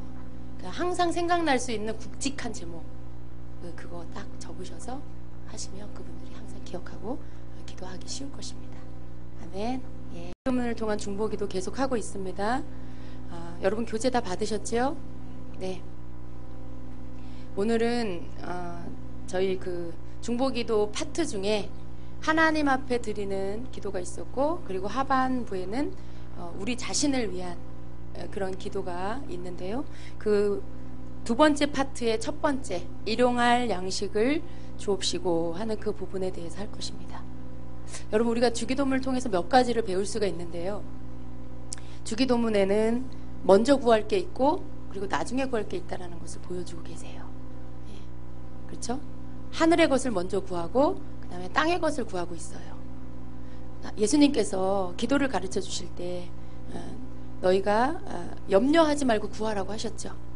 그러니까 항상 생각날 수 있는 굵직한 제목 그거 딱 적으셔서 하시면 그분들이 항상 기억하고 기도하기 쉬울 것입니다. 아멘. 예. 주문을 통한 중보기도 계속하고 있습니다. 여러분 교재 다 받으셨죠? 네. 오늘은 저희 중보기도 파트 중에 하나님 앞에 드리는 기도가 있었고, 그리고 하반부에는 우리 자신을 위한 그런 기도가 있는데요. 그 두 번째 파트의 첫 번째 일용할 양식을 주옵시고 하는 그 부분에 대해서 할 것입니다. 여러분 우리가 주기도문을 통해서 몇 가지를 배울 수가 있는데요. 주기도문에는 먼저 구할 게 있고 그리고 나중에 구할 게 있다는 것을 보여주고 계세요. 예. 그렇죠? 하늘의 것을 먼저 구하고 그 다음에 땅의 것을 구하고 있어요. 예수님께서 기도를 가르쳐 주실 때 너희가 염려하지 말고 구하라고 하셨죠.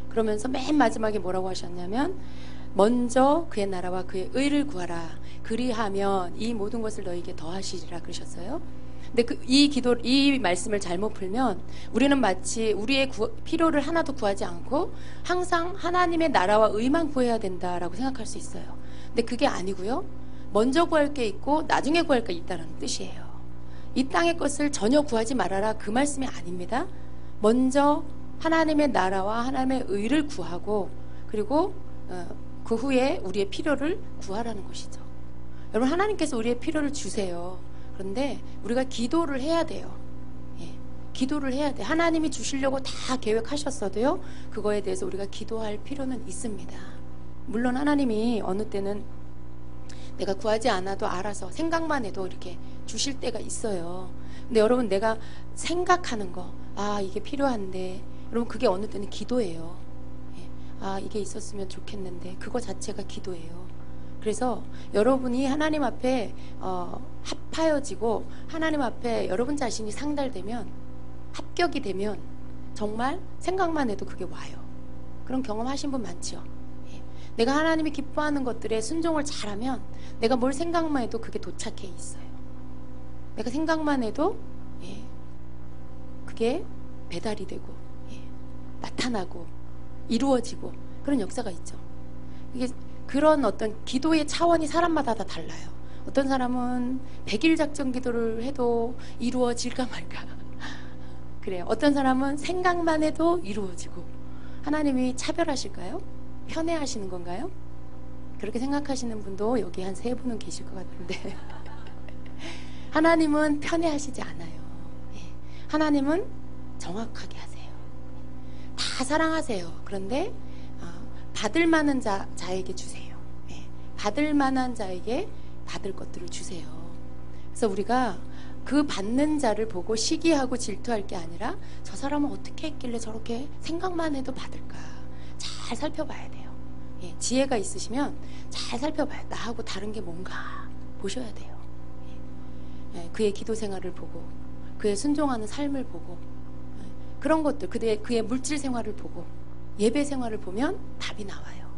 그러면서 맨 마지막에 뭐라고 하셨냐면 먼저 그의 나라와 그의 의를 구하라. 그리하면 이 모든 것을 너희에게 더하시리라 그러셨어요. 근데 이 말씀을 잘못 풀면 우리는 마치 우리의 필요를 하나도 구하지 않고 항상 하나님의 나라와 의만 구해야 된다라고 생각할 수 있어요. 근데 그게 아니고요. 먼저 구할 게 있고 나중에 구할 게 있다는 뜻이에요. 이 땅의 것을 전혀 구하지 말아라 그 말씀이 아닙니다. 먼저 하나님의 나라와 하나님의 의를 구하고 그리고 그 후에 우리의 필요를 구하라는 것이죠. 여러분 하나님께서 우리의 필요를 주세요. 그런데 우리가 기도를 해야 돼요. 예. 기도를 해야 돼. 하나님이 주시려고 다 계획하셨어도요, 그거에 대해서 우리가 기도할 필요는 있습니다. 물론 하나님이 어느 때는 내가 구하지 않아도 알아서 생각만 해도 이렇게 주실 때가 있어요. 근데 여러분, 내가 생각하는 거, 아 이게 필요한데, 여러분 그게 어느 때는 기도예요. 아 이게 있었으면 좋겠는데, 그거 자체가 기도예요. 그래서 여러분이 하나님 앞에 합하여지고 하나님 앞에 여러분 자신이 상달되면, 합격이 되면 정말 생각만 해도 그게 와요. 그런 경험하신 분 많죠? 내가 하나님이 기뻐하는 것들에 순종을 잘하면 내가 뭘 생각만 해도 그게 도착해 있어요. 내가 생각만 해도 그게 배달이 되고 나타나고 이루어지고 그런 역사가 있죠. 이게 그런 어떤 기도의 차원이 사람마다 다 달라요. 어떤 사람은 100일 작전 기도를 해도 이루어질까 말까 그래요. 어떤 사람은 생각만 해도 이루어지고. 하나님이 차별하실까요? 편애하시는 건가요? 그렇게 생각하시는 분도 여기 한 3분은 계실 것 같은데 하나님은 편애하시지 않아요. 하나님은 정확하게 하세요. 다 사랑하세요. 그런데 받을 만한 자에게 주세요. 받을 만한 자에게 받을 것들을 주세요. 그래서 우리가 그 받는 자를 보고 시기하고 질투할 게 아니라, 저 사람은 어떻게 했길래 저렇게 생각만 해도 받을까, 잘 살펴봐야 돼요. 지혜가 있으시면 잘 살펴봐요. 나하고 다른 게 뭔가 보셔야 돼요. 그의 기도 생활을 보고, 그의 순종하는 삶을 보고, 그런 것들, 그의 물질 생활을 보고, 예배 생활을 보면 답이 나와요.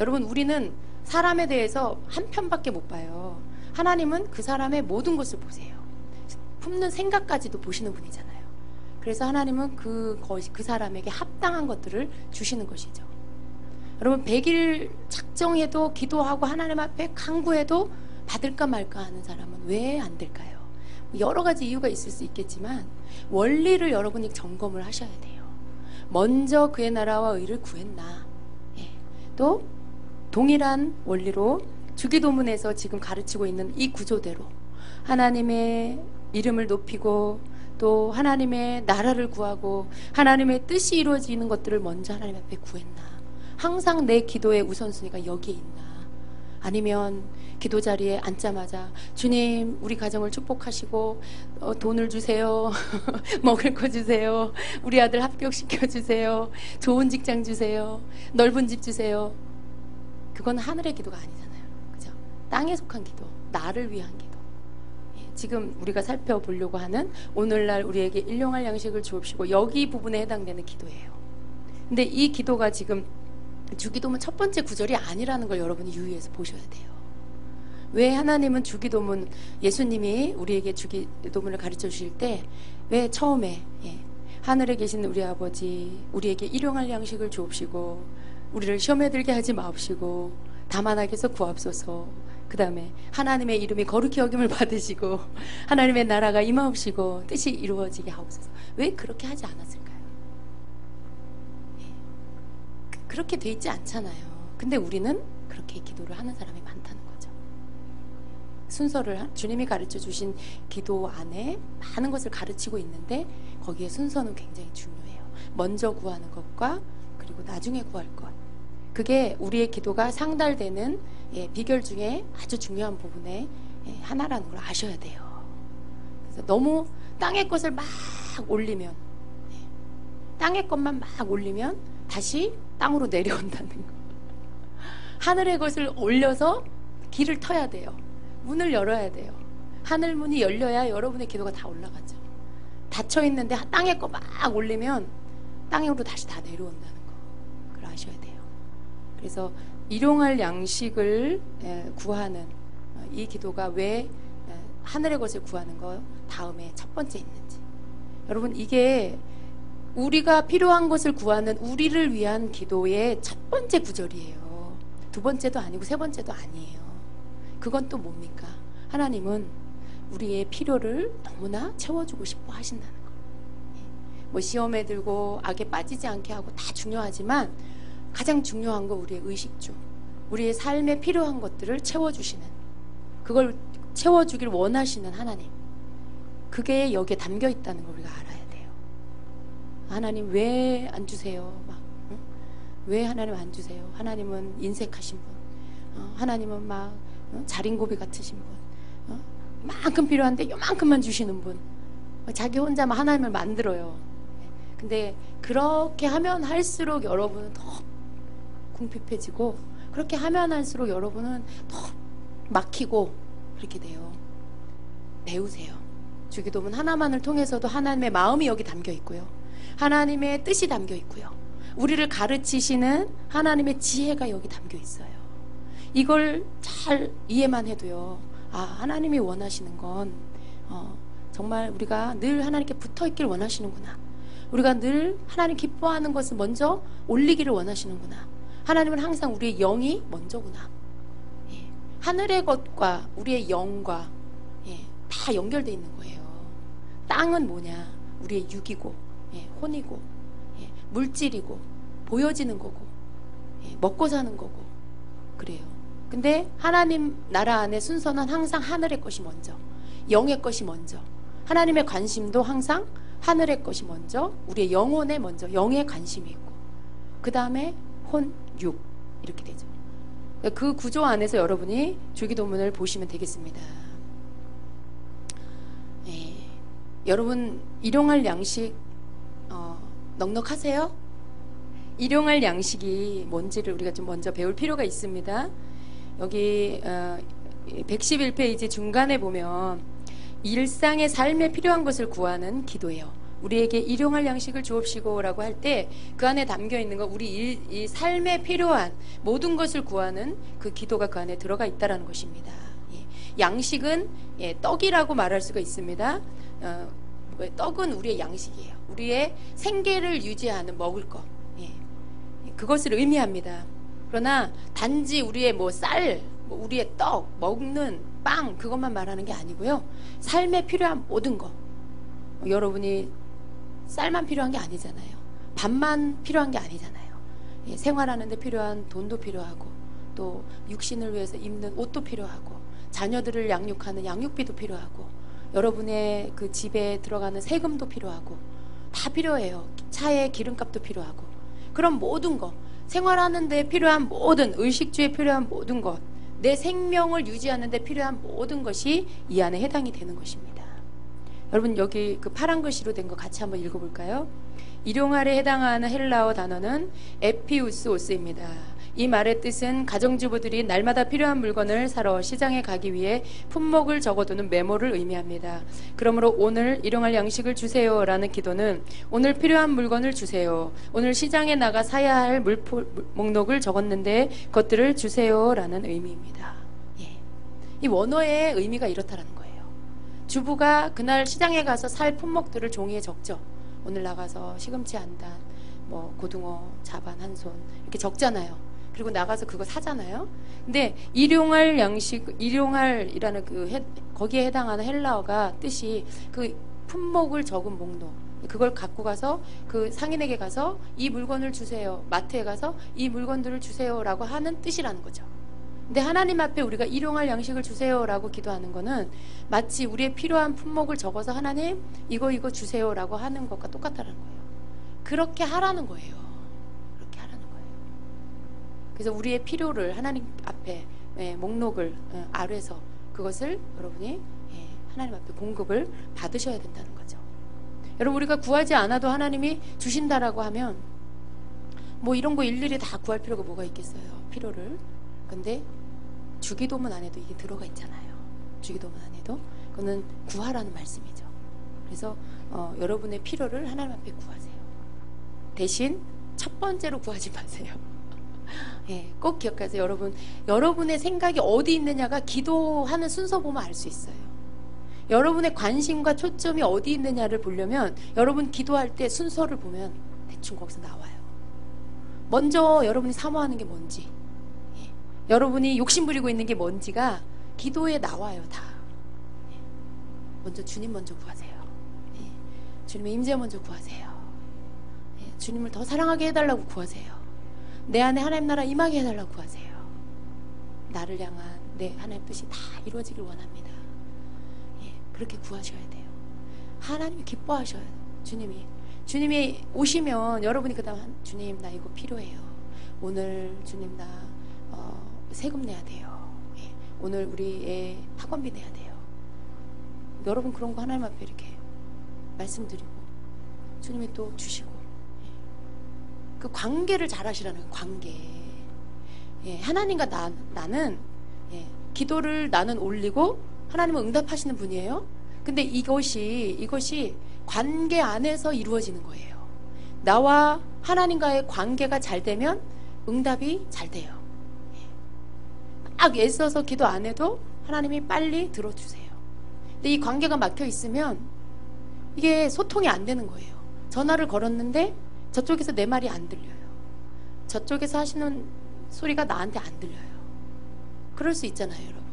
여러분, 우리는 사람에 대해서 한 편밖에 못 봐요. 하나님은 그 사람의 모든 것을 보세요. 품는 생각까지도 보시는 분이잖아요. 그래서 하나님은 그 사람에게 합당한 것들을 주시는 것이죠. 여러분, 100일 작정해도 기도하고 하나님 앞에 간구해도 받을까 말까 하는 사람은 왜 안 될까요? 여러 가지 이유가 있을 수 있겠지만 원리를 여러분이 점검을 하셔야 돼요. 먼저 그의 나라와 의를 구했나. 또 동일한 원리로 주기도문에서 지금 가르치고 있는 이 구조대로 하나님의 이름을 높이고, 또 하나님의 나라를 구하고 하나님의 뜻이 이루어지는 것들을 먼저 하나님 앞에 구했나. 항상 내 기도의 우선순위가 여기에 있나. 아니면 기도 자리에 앉자마자 주님 우리 가정을 축복하시고 돈을 주세요 먹을 거 주세요, 우리 아들 합격시켜 주세요, 좋은 직장 주세요, 넓은 집 주세요. 그건 하늘의 기도가 아니잖아요. 그죠? 땅에 속한 기도, 나를 위한 기도. 지금 우리가 살펴보려고 하는 오늘날 우리에게 일용할 양식을 주옵시고, 여기 부분에 해당되는 기도예요. 근데 이 기도가 지금 주기도문 첫 번째 구절이 아니라는 걸 여러분이 유의해서 보셔야 돼요. 왜 하나님은 주기도문, 예수님이 우리에게 주기도문을 가르쳐 주실 때 왜 처음에 하늘에 계신 우리 아버지 우리에게 일용할 양식을 주옵시고 우리를 시험에 들게 하지 마옵시고 다만 악에서 구하옵소서, 그 다음에 하나님의 이름이 거룩히 여김을 받으시고 하나님의 나라가 임하옵시고 뜻이 이루어지게 하옵소서, 왜 그렇게 하지 않았을까요? 그렇게 돼 있지 않잖아요. 근데 우리는 그렇게 기도를 하는 사람이 많다는 거죠. 순서를 주님이 가르쳐 주신 기도 안에 많은 것을 가르치고 있는데 거기에 순서는 굉장히 중요해요. 먼저 구하는 것과 그리고 나중에 구할 것, 그게 우리의 기도가 상달되는 비결 중에 아주 중요한 부분의 하나라는 걸 아셔야 돼요. 그래서 너무 땅의 것을 막 올리면, 땅의 것만 막 올리면 다시 땅으로 내려온다는 거. 하늘의 것을 올려서 길을 터야 돼요. 문을 열어야 돼요. 하늘 문이 열려야 여러분의 기도가 다 올라가죠. 닫혀 있는데 땅의 거 막 올리면 땅으로 다시 다 내려온다는 거. 그걸 아셔야 돼요. 그래서 일용할 양식을 구하는 이 기도가 왜 하늘의 것을 구하는 거 다음에 첫 번째 있는지, 여러분 이게 우리가 필요한 것을 구하는 우리를 위한 기도의 첫 번째 구절이에요. 두 번째도 아니고 세 번째도 아니에요. 그건 또 뭡니까? 하나님은 우리의 필요를 너무나 채워주고 싶어 하신다는 거. 뭐 시험에 들고 악에 빠지지 않게 하고 다 중요하지만 가장 중요한 거 우리의 의식주, 우리의 삶에 필요한 것들을 채워주시는, 그걸 채워주길 원하시는 하나님. 그게 여기에 담겨 있다는 걸 우리가 알아야 돼요. 하나님 왜 안 주세요? 막 응? 왜 하나님 안 주세요? 하나님은 인색하신 분, 하나님은 막 자린고비 같으신 분, 만큼 필요한데 요만큼만 주시는 분, 자기 혼자만 하나님을 만들어요. 근데 그렇게 하면 할수록 여러분은 더 궁핍해지고, 그렇게 하면 할수록 여러분은 더 막히고 그렇게 돼요. 배우세요. 주기도문 하나만을 통해서도 하나님의 마음이 여기 담겨 있고요, 하나님의 뜻이 담겨 있고요, 우리를 가르치시는 하나님의 지혜가 여기 담겨 있어요. 이걸 잘 이해만 해도요, 하나님이 원하시는 건 정말 우리가 늘 하나님께 붙어있길 원하시는구나, 우리가 늘 하나님 기뻐하는 것을 먼저 올리기를 원하시는구나, 하나님은 항상 우리의 영이 먼저구나. 예. 하늘의 것과 우리의 영과 다 연결되어 있는 거예요. 땅은 뭐냐? 우리의 육이고, 혼이고, 물질이고, 보여지는 거고, 먹고 사는 거고, 그래요. 근데 하나님 나라 안에 순서는 항상 하늘의 것이 먼저, 영의 것이 먼저, 하나님의 관심도 항상 하늘의 것이 먼저, 우리의 영혼에 먼저 영의 관심이 있고, 그 다음에 혼, 육, 이렇게 되죠. 그 구조 안에서 여러분이 주기도문을 보시면 되겠습니다. 여러분 일용할 양식 넉넉하세요? 일용할 양식이 뭔지를 우리가 좀 먼저 배울 필요가 있습니다. 여기 111페이지 중간에 보면 일상의 삶에 필요한 것을 구하는 기도예요. 우리에게 일용할 양식을 주옵시고 라고 할 때 그 안에 담겨 있는 거, 우리 이 삶에 필요한 모든 것을 구하는 그 기도가 그 안에 들어가 있다는 것입니다. 양식은 떡이라고 말할 수가 있습니다. 떡은 우리의 양식이에요. 우리의 생계를 유지하는 먹을 것, 그것을 의미합니다. 그러나 단지 우리의 쌀, 우리의 떡, 먹는 빵, 그것만 말하는 게 아니고요, 삶에 필요한 모든 것, 여러분이 쌀만 필요한 게 아니잖아요. 밥만 필요한 게 아니잖아요. 생활하는 데 필요한 돈도 필요하고, 또 육신을 위해서 입는 옷도 필요하고, 자녀들을 양육하는 양육비도 필요하고, 여러분의 그 집에 들어가는 세금도 필요하고, 다 필요해요. 차에 기름값도 필요하고. 그런 모든 것, 생활하는 데 필요한 모든, 의식주에 필요한 모든 것, 내 생명을 유지하는 데 필요한 모든 것이 이 안에 해당이 되는 것입니다. 여러분 여기 그 파란 글씨로 된 거 같이 한번 읽어볼까요? 일용할에 해당하는 헬라어 단어는 에피우스오스입니다. 이 말의 뜻은 가정주부들이 날마다 필요한 물건을 사러 시장에 가기 위해 품목을 적어두는 메모를 의미합니다. 그러므로 오늘 일용할 양식을 주세요 라는 기도는 오늘 필요한 물건을 주세요, 오늘 시장에 나가 사야 할 목록을 적었는데 그것들을 주세요 라는 의미입니다. 이 원어의 의미가 이렇다는 거예요. 주부가 그날 시장에 가서 살 품목들을 종이에 적죠. 오늘 나가서 시금치 한 단, 고등어 자반 한 손, 이렇게 적잖아요. 그리고 나가서 그거 사잖아요. 근데 일용할 양식, 일용할이라는 거기에 해당하는 헬라어가 뜻이 그 품목을 적은 목록, 그걸 갖고 가서 그 상인에게 가서 이 물건을 주세요, 마트에 가서 이 물건들을 주세요 라고 하는 뜻이라는 거죠. 근데 하나님 앞에 우리가 일용할 양식을 주세요 라고 기도하는 거는 마치 우리의 필요한 품목을 적어서 하나님 이거 주세요 라고 하는 것과 똑같다는 거예요. 그렇게 하라는 거예요. 그렇게 하라는 거예요. 그래서 우리의 필요를 하나님 앞에 목록을 아래서 그것을 여러분이 하나님 앞에 공급을 받으셔야 된다는 거죠. 여러분 우리가 구하지 않아도 하나님이 주신다라고 하면 이런 거 일일이 다 구할 필요가 뭐가 있겠어요, 필요를. 근데 주기도문 안에도 이게 들어가 있잖아요. 주기도문 안에도 그거는 구하라는 말씀이죠. 그래서 여러분의 필요를 하나님 앞에 구하세요. 대신 첫 번째로 구하지 마세요. 꼭 기억하세요. 여러분의 생각이 어디 있느냐가 기도하는 순서 보면 알 수 있어요. 여러분의 관심과 초점이 어디 있느냐를 보려면 여러분 기도할 때 순서를 보면 대충 거기서 나와요. 먼저 여러분이 사모하는 게 뭔지, 여러분이 욕심부리고 있는 게 뭔지가 기도에 나와요. 다. 먼저 주님 먼저 구하세요. 주님의 임재 먼저 구하세요. 주님을 더 사랑하게 해달라고 구하세요. 내 안에 하나님 나라 임하게 해달라고 구하세요. 나를 향한 내 하나님 뜻이 다 이루어지길 원합니다. 그렇게 구하셔야 돼요. 하나님이 기뻐하셔요. 주님이 오시면 여러분이 그 다음 주님 나 이거 필요해요. 오늘 주님 나 세금 내야 돼요. 예. 오늘 우리 애 학원비 내야 돼요. 여러분 그런 거 하나님 앞에 이렇게 말씀드리고 주님이 또 주시고, 예. 그 관계를 잘 하시라는 거예요. 관계. 예. 하나님과 나는 예. 기도를 나는 올리고 하나님은 응답하시는 분이에요. 근데 이것이 관계 안에서 이루어지는 거예요. 나와 하나님과의 관계가 잘 되면 응답이 잘 돼요. 막 애써서 기도 안 해도 하나님이 빨리 들어주세요. 근데 이 관계가 막혀 있으면 이게 소통이 안 되는 거예요. 전화를 걸었는데 저쪽에서 내 말이 안 들려요. 저쪽에서 하시는 소리가 나한테 안 들려요. 그럴 수 있잖아요, 여러분.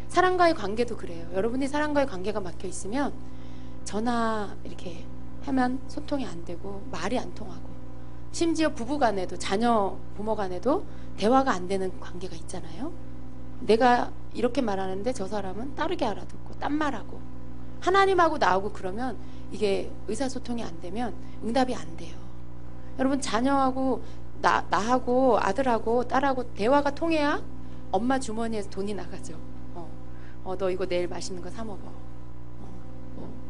사람과의 관계도 그래요. 여러분이 사람과의 관계가 막혀 있으면 전화 이렇게 하면 소통이 안 되고 말이 안 통하고, 심지어 부부 간에도 자녀 부모 간에도 대화가 안 되는 관계가 있잖아요. 내가 이렇게 말하는데 저 사람은 다르게 알아듣고 딴 말하고, 하나님하고 나하고 그러면 이게 의사소통이 안 되면 응답이 안 돼요. 여러분 자녀하고 나하고 아들하고 딸하고 대화가 통해야 엄마 주머니에서 돈이 나가죠. 너 이거 내일 맛있는 거 사 먹어.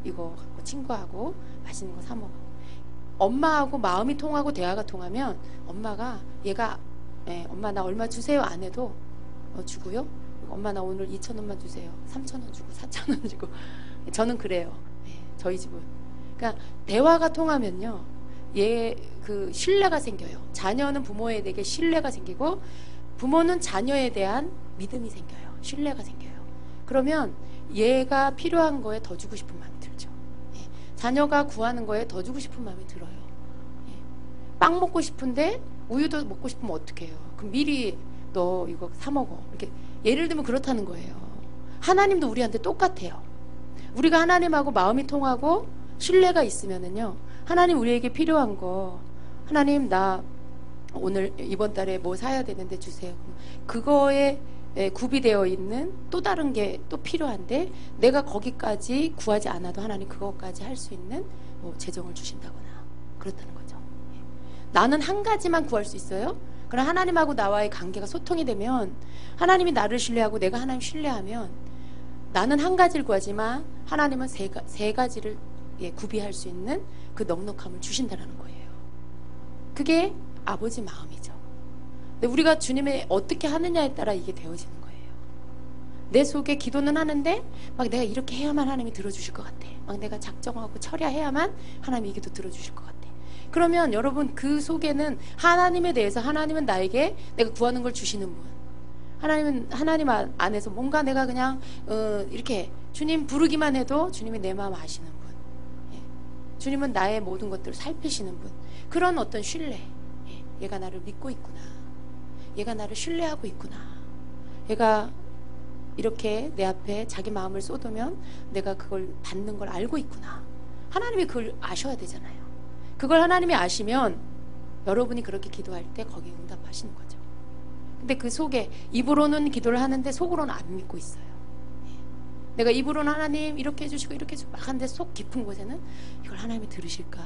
이거 갖고 친구하고 맛있는 거 사 먹어. 엄마하고 마음이 통하고 대화가 통하면 엄마가 엄마 나 얼마 주세요 안 해도 주고요. 엄마 나 오늘 2,000원만 주세요. 3,000원 주고 4,000원 주고. 저는 그래요. 저희 집은. 그러니까 대화가 통하면요, 그 신뢰가 생겨요. 자녀는 부모에 대해 신뢰가 생기고 부모는 자녀에 대한 믿음이 생겨요. 신뢰가 생겨요. 그러면 얘가 필요한 거에 더 주고 싶은 마음이 들죠. 자녀가 구하는 거에 더 주고 싶은 마음이 들어요. 빵 먹고 싶은데 우유도 먹고 싶으면 어떡해요? 그럼 미리 너 이거 사 먹어. 이렇게 예를 들면 그렇다는 거예요. 하나님도 우리한테 똑같아요. 우리가 하나님하고 마음이 통하고 신뢰가 있으면은요, 하나님 우리에게 필요한 거, 하나님 나 오늘 이번 달에 뭐 사야 되는데 주세요. 그거에 구비되어 있는 또 다른 게 또 필요한데 내가 거기까지 구하지 않아도 하나님 그것까지 할 수 있는 재정을 주신다거나 그렇다는 거죠. 나는 한 가지만 구할 수 있어요. 그럼 하나님하고 나와의 관계가 소통이 되면, 하나님이 나를 신뢰하고 내가 하나님 신뢰하면, 나는 한 가지를 구하지만 하나님은 세 가지를 구비할 수 있는 그 넉넉함을 주신다는 거예요. 그게 아버지 마음이죠. 근데 우리가 주님의 어떻게 하느냐에 따라 이게 되어지는 거예요. 내 속에 기도는 하는데 막 내가 이렇게 해야만 하나님이 들어주실 것 같아. 막 내가 작정하고 처리해야만 하나님이 이 기도 들어주실 것 같아. 그러면 여러분 그 속에는 하나님에 대해서, 하나님은 나에게 내가 구하는 걸 주시는 분, 하나님 안에서 뭔가 내가 그냥 이렇게 주님 부르기만 해도 주님이 내 마음 아시는 분, 주님은 나의 모든 것들을 살피시는 분, 그런 어떤 신뢰, 얘가 나를 믿고 있구나, 얘가 나를 신뢰하고 있구나, 얘가 이렇게 내 앞에 자기 마음을 쏟으면 내가 그걸 받는 걸 알고 있구나. 하나님이 그걸 아셔야 되잖아요. 그걸 하나님이 아시면 여러분이 그렇게 기도할 때 거기에 응답하시는 거죠. 근데 그 속에 입으로는 기도를 하는데 속으로는 안 믿고 있어요. 내가 입으로는 하나님 이렇게 해주시고 이렇게 해주시고 막 하는데 속 깊은 곳에는 이걸 하나님이 들으실까?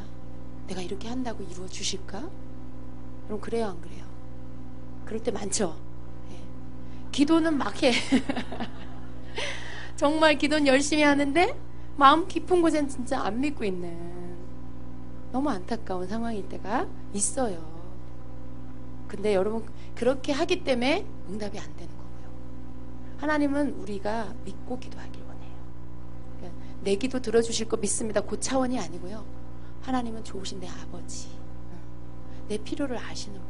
내가 이렇게 한다고 이루어 주실까? 그럼 그래요, 안 그래요? 그럴 때 많죠. 기도는 막 해. 정말 기도는 열심히 하는데 마음 깊은 곳엔 진짜 안 믿고 있는, 너무 안타까운 상황일 때가 있어요. 근데 여러분 그렇게 하기 때문에 응답이 안 되는 거고요. 하나님은 우리가 믿고 기도하길 원해요. 그러니까 내 기도 들어주실 거 믿습니다, 그 차원이 아니고요. 하나님은 좋으신 내 아버지, 내 필요를 아시는 분,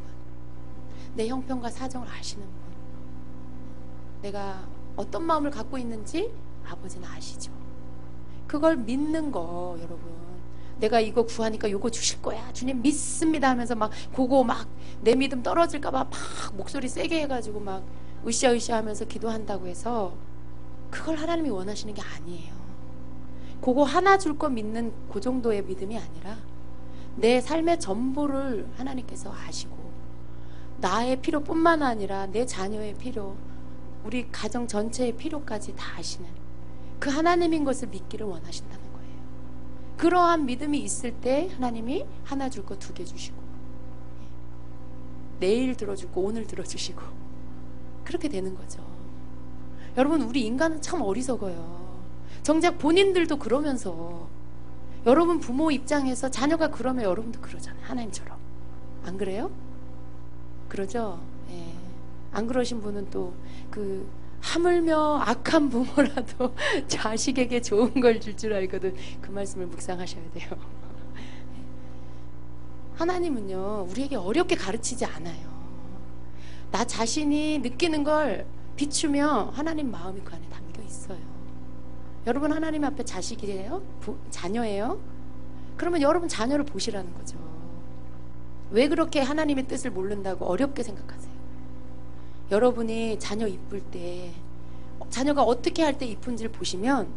내 형편과 사정을 아시는 분, 내가 어떤 마음을 갖고 있는지 아버지는 아시죠. 그걸 믿는 거, 여러분. 내가 이거 구하니까 이거 주실 거야, 주님 믿습니다 하면서 막 그거 막 내 믿음 떨어질까봐 막 목소리 세게 해가지고 막 으쌰으쌰 하면서 기도한다고 해서 그걸 하나님이 원하시는 게 아니에요. 그거 하나 줄 거 믿는 그 정도의 믿음이 아니라 내 삶의 전부를 하나님께서 아시고, 나의 필요뿐만 아니라 내 자녀의 필요, 우리 가정 전체의 필요까지 다 아시는 그 하나님인 것을 믿기를 원하신다는 거예요. 그러한 믿음이 있을 때 하나님이 하나 줄 거 2개 주시고, 내일 들어줄 거 오늘 들어주시고, 그렇게 되는 거죠. 여러분, 우리 인간은 참 어리석어요. 정작 본인들도 그러면서, 여러분 부모 입장에서 자녀가 그러면 여러분도 그러잖아요. 하나님처럼. 안 그래요? 그러죠? 예. 안 그러신 분은 또 하물며 악한 부모라도 자식에게 좋은 걸 줄 줄 알거든. 그 말씀을 묵상하셔야 돼요. 하나님은요, 우리에게 어렵게 가르치지 않아요. 나 자신이 느끼는 걸 비추며 하나님 마음이 그 안에 담겨 있어요. 여러분, 하나님 앞에 자식이에요? 자녀예요? 그러면 여러분 자녀를 보시라는 거죠. 왜 그렇게 하나님의 뜻을 모른다고 어렵게 생각하세요? 여러분이 자녀 이쁠 때, 자녀가 어떻게 할 때 이쁜지를 보시면,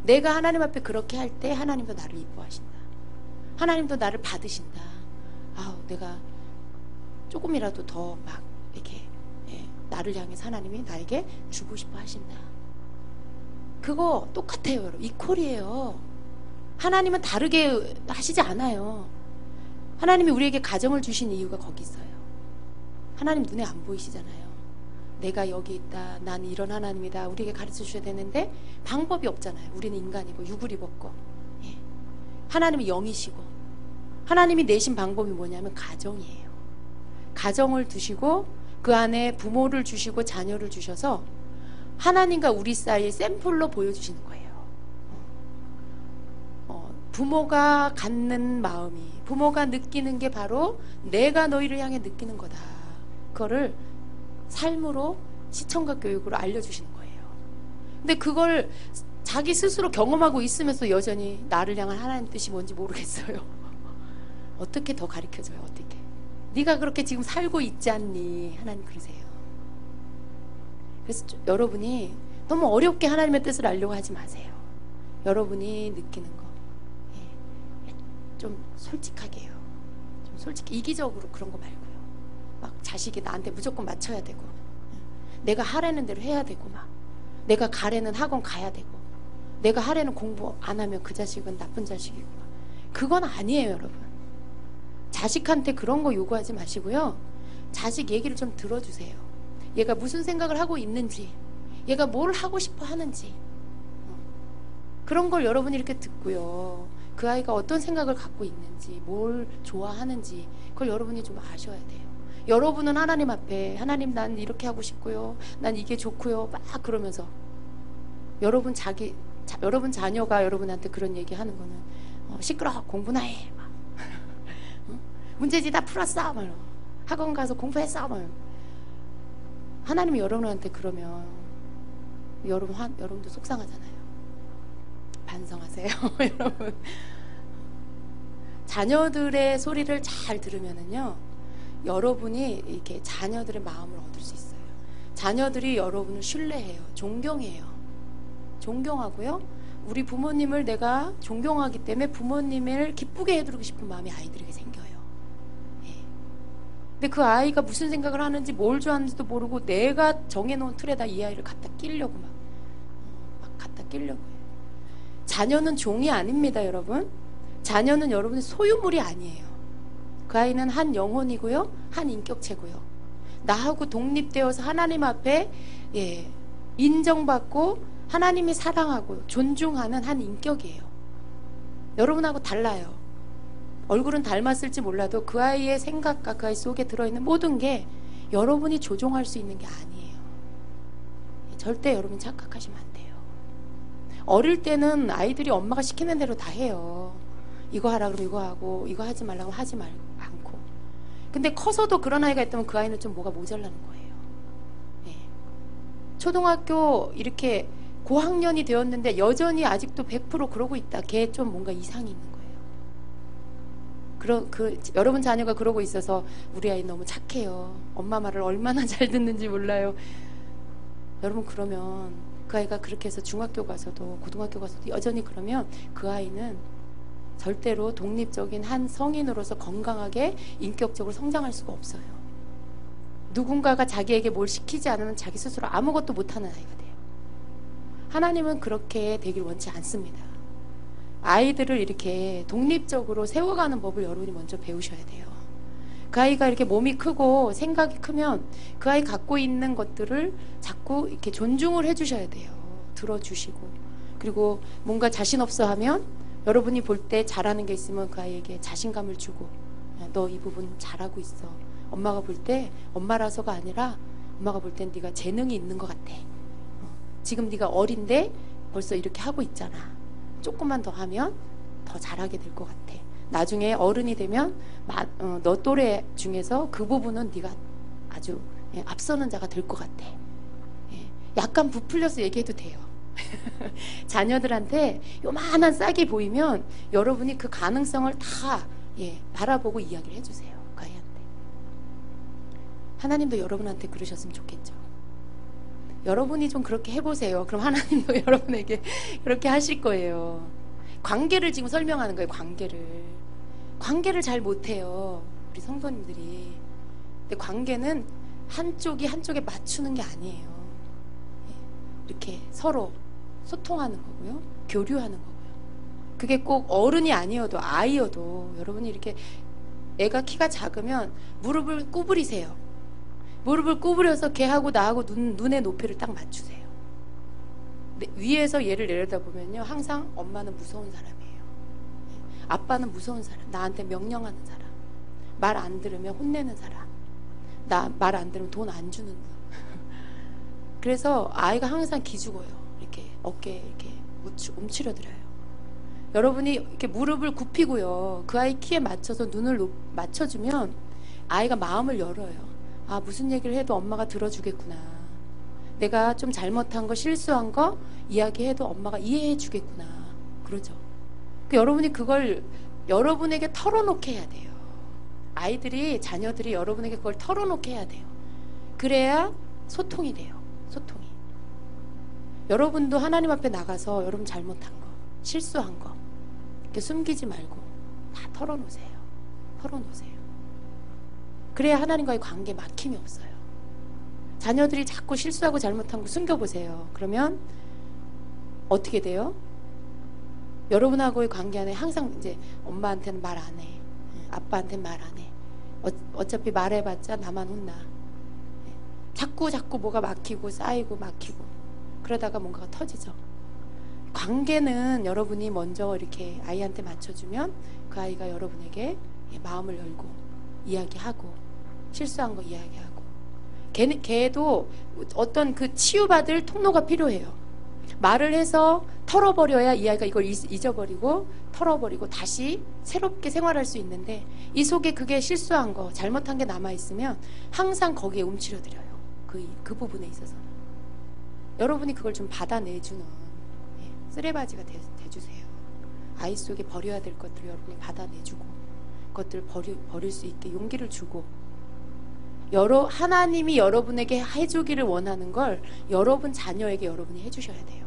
내가 하나님 앞에 그렇게 할 때 하나님도 나를 이뻐하신다. 하나님도 나를 받으신다. 아우, 내가 조금이라도 더 막 이렇게 나를 향해서 하나님이 나에게 주고 싶어 하신다. 그거 똑같아요, 여러분. 이퀄이에요. 하나님은 다르게 하시지 않아요. 하나님이 우리에게 가정을 주신 이유가 거기 있어요. 하나님 눈에 안 보이시잖아요. 내가 여기 있다, 난 이런 하나님이다, 우리에게 가르쳐 주셔야 되는데 방법이 없잖아요. 우리는 인간이고 육을 입었고, 하나님은 영이시고, 하나님이 내신 방법이 뭐냐면 가정이에요. 가정을 두시고 그 안에 부모를 주시고 자녀를 주셔서 하나님과 우리 사이의 샘플로 보여주시는 거예요. 부모가 갖는 마음이, 부모가 느끼는 게 바로 내가 너희를 향해 느끼는 거다. 그거를 삶으로, 시청과 교육으로 알려주시는 거예요. 근데 그걸 자기 스스로 경험하고 있으면서 여전히 나를 향한 하나님 뜻이 뭔지 모르겠어요. 어떻게 더 가르쳐줘요? 어떻게? 네가 그렇게 지금 살고 있지 않니? 하나님 그러세요. 그래서 여러분이 너무 어렵게 하나님의 뜻을 알려고 하지 마세요. 여러분이 느끼는 거 좀 솔직하게 해요. 좀 솔직히, 이기적으로 그런 거 말고요. 막 자식이 나한테 무조건 맞춰야 되고, 내가 하라는 대로 해야 되고, 막 내가 가라는 학원 가야 되고, 내가 하라는 공부 안 하면 그 자식은 나쁜 자식이고, 그건 아니에요. 여러분, 자식한테 그런 거 요구하지 마시고요. 자식 얘기를 좀 들어주세요. 얘가 무슨 생각을 하고 있는지, 얘가 뭘 하고 싶어 하는지, 그런 걸 여러분이 이렇게 듣고요. 그 아이가 어떤 생각을 갖고 있는지, 뭘 좋아하는지, 그걸 여러분이 좀 아셔야 돼요. 여러분은 하나님 앞에, 하나님 난 이렇게 하고 싶고요, 난 이게 좋고요, 막 그러면서 여러분 여러분 자녀가 여러분한테 그런 얘기 하는 거는 시끄러, 공부나 해, 막 문제지 다 풀었어, 막 학원 가서 공부했어, 막 하나님이 여러분한테 그러면 여러분도 속상하잖아요. 반성하세요. 여러분, 자녀들의 소리를 잘 들으면은요, 여러분이 이렇게 자녀들의 마음을 얻을 수 있어요. 자녀들이 여러분을 신뢰해요. 존경해요. 존경하고요, 우리 부모님을 내가 존경하기 때문에 부모님을 기쁘게 해드리고 싶은 마음이 아이들에게 생겨요. 근데 그 아이가 무슨 생각을 하는지, 뭘 좋아하는지도 모르고 내가 정해놓은 틀에다 이 아이를 갖다 끼려고 막 갖다 끼려고 해요. 자녀는 종이 아닙니다, 여러분. 자녀는 여러분의 소유물이 아니에요. 그 아이는 한 영혼이고요, 한 인격체고요, 나하고 독립되어서 하나님 앞에 인정받고 하나님이 사랑하고 존중하는 한 인격이에요. 여러분하고 달라요. 얼굴은 닮았을지 몰라도 그 아이의 생각과 그 아이 속에 들어있는 모든 게 여러분이 조종할 수 있는 게 아니에요. 절대 여러분 착각하시면 안 돼요. 어릴 때는 아이들이 엄마가 시키는 대로 다 해요. 이거 하라 그러면 이거 하고, 이거 하지 말라고 하지 않고. 근데 커서도 그런 아이가 있다면 그 아이는 좀 뭐가 모자라는 거예요. 초등학교 이렇게 고학년이 되었는데 여전히 아직도 100% 그러고 있다. 걔 좀 뭔가 이상이 있는 거예요. 여러분 자녀가 그러고 있어서 우리 아이 너무 착해요, 엄마 말을 얼마나 잘 듣는지 몰라요. 여러분, 그러면 그 아이가 그렇게 해서 중학교 가서도 고등학교 가서도 여전히 그러면 그 아이는 절대로 독립적인 한 성인으로서 건강하게 인격적으로 성장할 수가 없어요. 누군가가 자기에게 뭘 시키지 않으면 자기 스스로 아무것도 못하는 아이가 돼요. 하나님은 그렇게 되길 원치 않습니다. 아이들을 이렇게 독립적으로 세워가는 법을 여러분이 먼저 배우셔야 돼요. 그 아이가 이렇게 몸이 크고 생각이 크면 그 아이 갖고 있는 것들을 자꾸 이렇게 존중을 해주셔야 돼요. 들어주시고. 그리고 뭔가 자신 없어 하면 여러분이 볼 때 잘하는 게 있으면 그 아이에게 자신감을 주고, 너 이 부분 잘하고 있어. 엄마가 볼 때 엄마라서가 아니라 엄마가 볼 땐 네가 재능이 있는 것 같아. 지금 네가 어린데 벌써 이렇게 하고 있잖아. 조금만 더 하면 더 잘하게 될 것 같아. 나중에 어른이 되면 너 또래 중에서 그 부분은 네가 아주 앞서는 자가 될 것 같아. 약간 부풀려서 얘기해도 돼요. 자녀들한테 요만한 싹이 보이면 여러분이 그 가능성을 다 바라보고 이야기를 해주세요. 그 아이한테. 하나님도 여러분한테 그러셨으면 좋겠죠. 여러분이 좀 그렇게 해보세요. 그럼 하나님도 여러분에게 그렇게 하실 거예요. 관계를 지금 설명하는 거예요. 관계를 잘 못해요, 우리 성도님들이. 근데 관계는 한쪽이 한쪽에 맞추는 게 아니에요. 이렇게 서로 소통하는 거고요, 교류하는 거고요. 그게 꼭 어른이 아니어도 아이여도 여러분이 이렇게, 애가 키가 작으면 무릎을 구부리세요. 무릎을 구부려서 걔하고 나하고 눈의 높이를 딱 맞추세요. 근데 위에서 얘를 내려다보면요, 항상 엄마는 무서운 사람이에요. 아빠는 무서운 사람, 나한테 명령하는 사람, 말 안 들으면 혼내는 사람, 나 말 안 들으면 돈 안 주는 분. 그래서 아이가 항상 기죽어요. 이렇게 어깨에 이렇게 움츠려들어요. 여러분이 이렇게 무릎을 굽히고요, 그 아이 키에 맞춰서 눈을 맞춰주면 아이가 마음을 열어요. 아, 무슨 얘기를 해도 엄마가 들어주겠구나. 내가 좀 잘못한 거, 실수한 거 이야기해도 엄마가 이해해 주겠구나. 그러죠. 여러분이 그걸 여러분에게 털어놓게 해야 돼요. 아이들이, 자녀들이 여러분에게 그걸 털어놓게 해야 돼요. 그래야 소통이 돼요. 소통이. 여러분도 하나님 앞에 나가서 여러분 잘못한 거, 실수한 거 이렇게 숨기지 말고 다 털어놓으세요. 털어놓으세요. 그래야 하나님과의 관계 막힘이 없어요. 자녀들이 자꾸 실수하고 잘못한 거 숨겨보세요. 그러면 어떻게 돼요? 여러분하고의 관계 안에 항상 이제 엄마한테는 말 안 해, 아빠한테는 말 안 해. 어차피 말해봤자 나만 혼나. 자꾸 뭐가 막히고 쌓이고 막히고 그러다가 뭔가가 터지죠. 관계는 여러분이 먼저 이렇게 아이한테 맞춰주면 그 아이가 여러분에게 마음을 열고 이야기하고 실수한 거 이야기하고, 걔도 어떤 그 치유받을 통로가 필요해요. 말을 해서 털어버려야 이 아이가 이걸 잊어버리고 털어버리고 다시 새롭게 생활할 수 있는데, 이 속에 그게 실수한 거, 잘못한 게 남아있으면 항상 거기에 움츠려들어요. 그 부분에 있어서는 여러분이 그걸 좀 받아내주는 쓰레바지가 돼주세요. 아이 속에 버려야 될 것들을 여러분이 받아내주고, 그것들을 버릴 수 있게 용기를 주고, 하나님이 여러분에게 해주기를 원하는 걸 여러분 자녀에게 여러분이 해주셔야 돼요.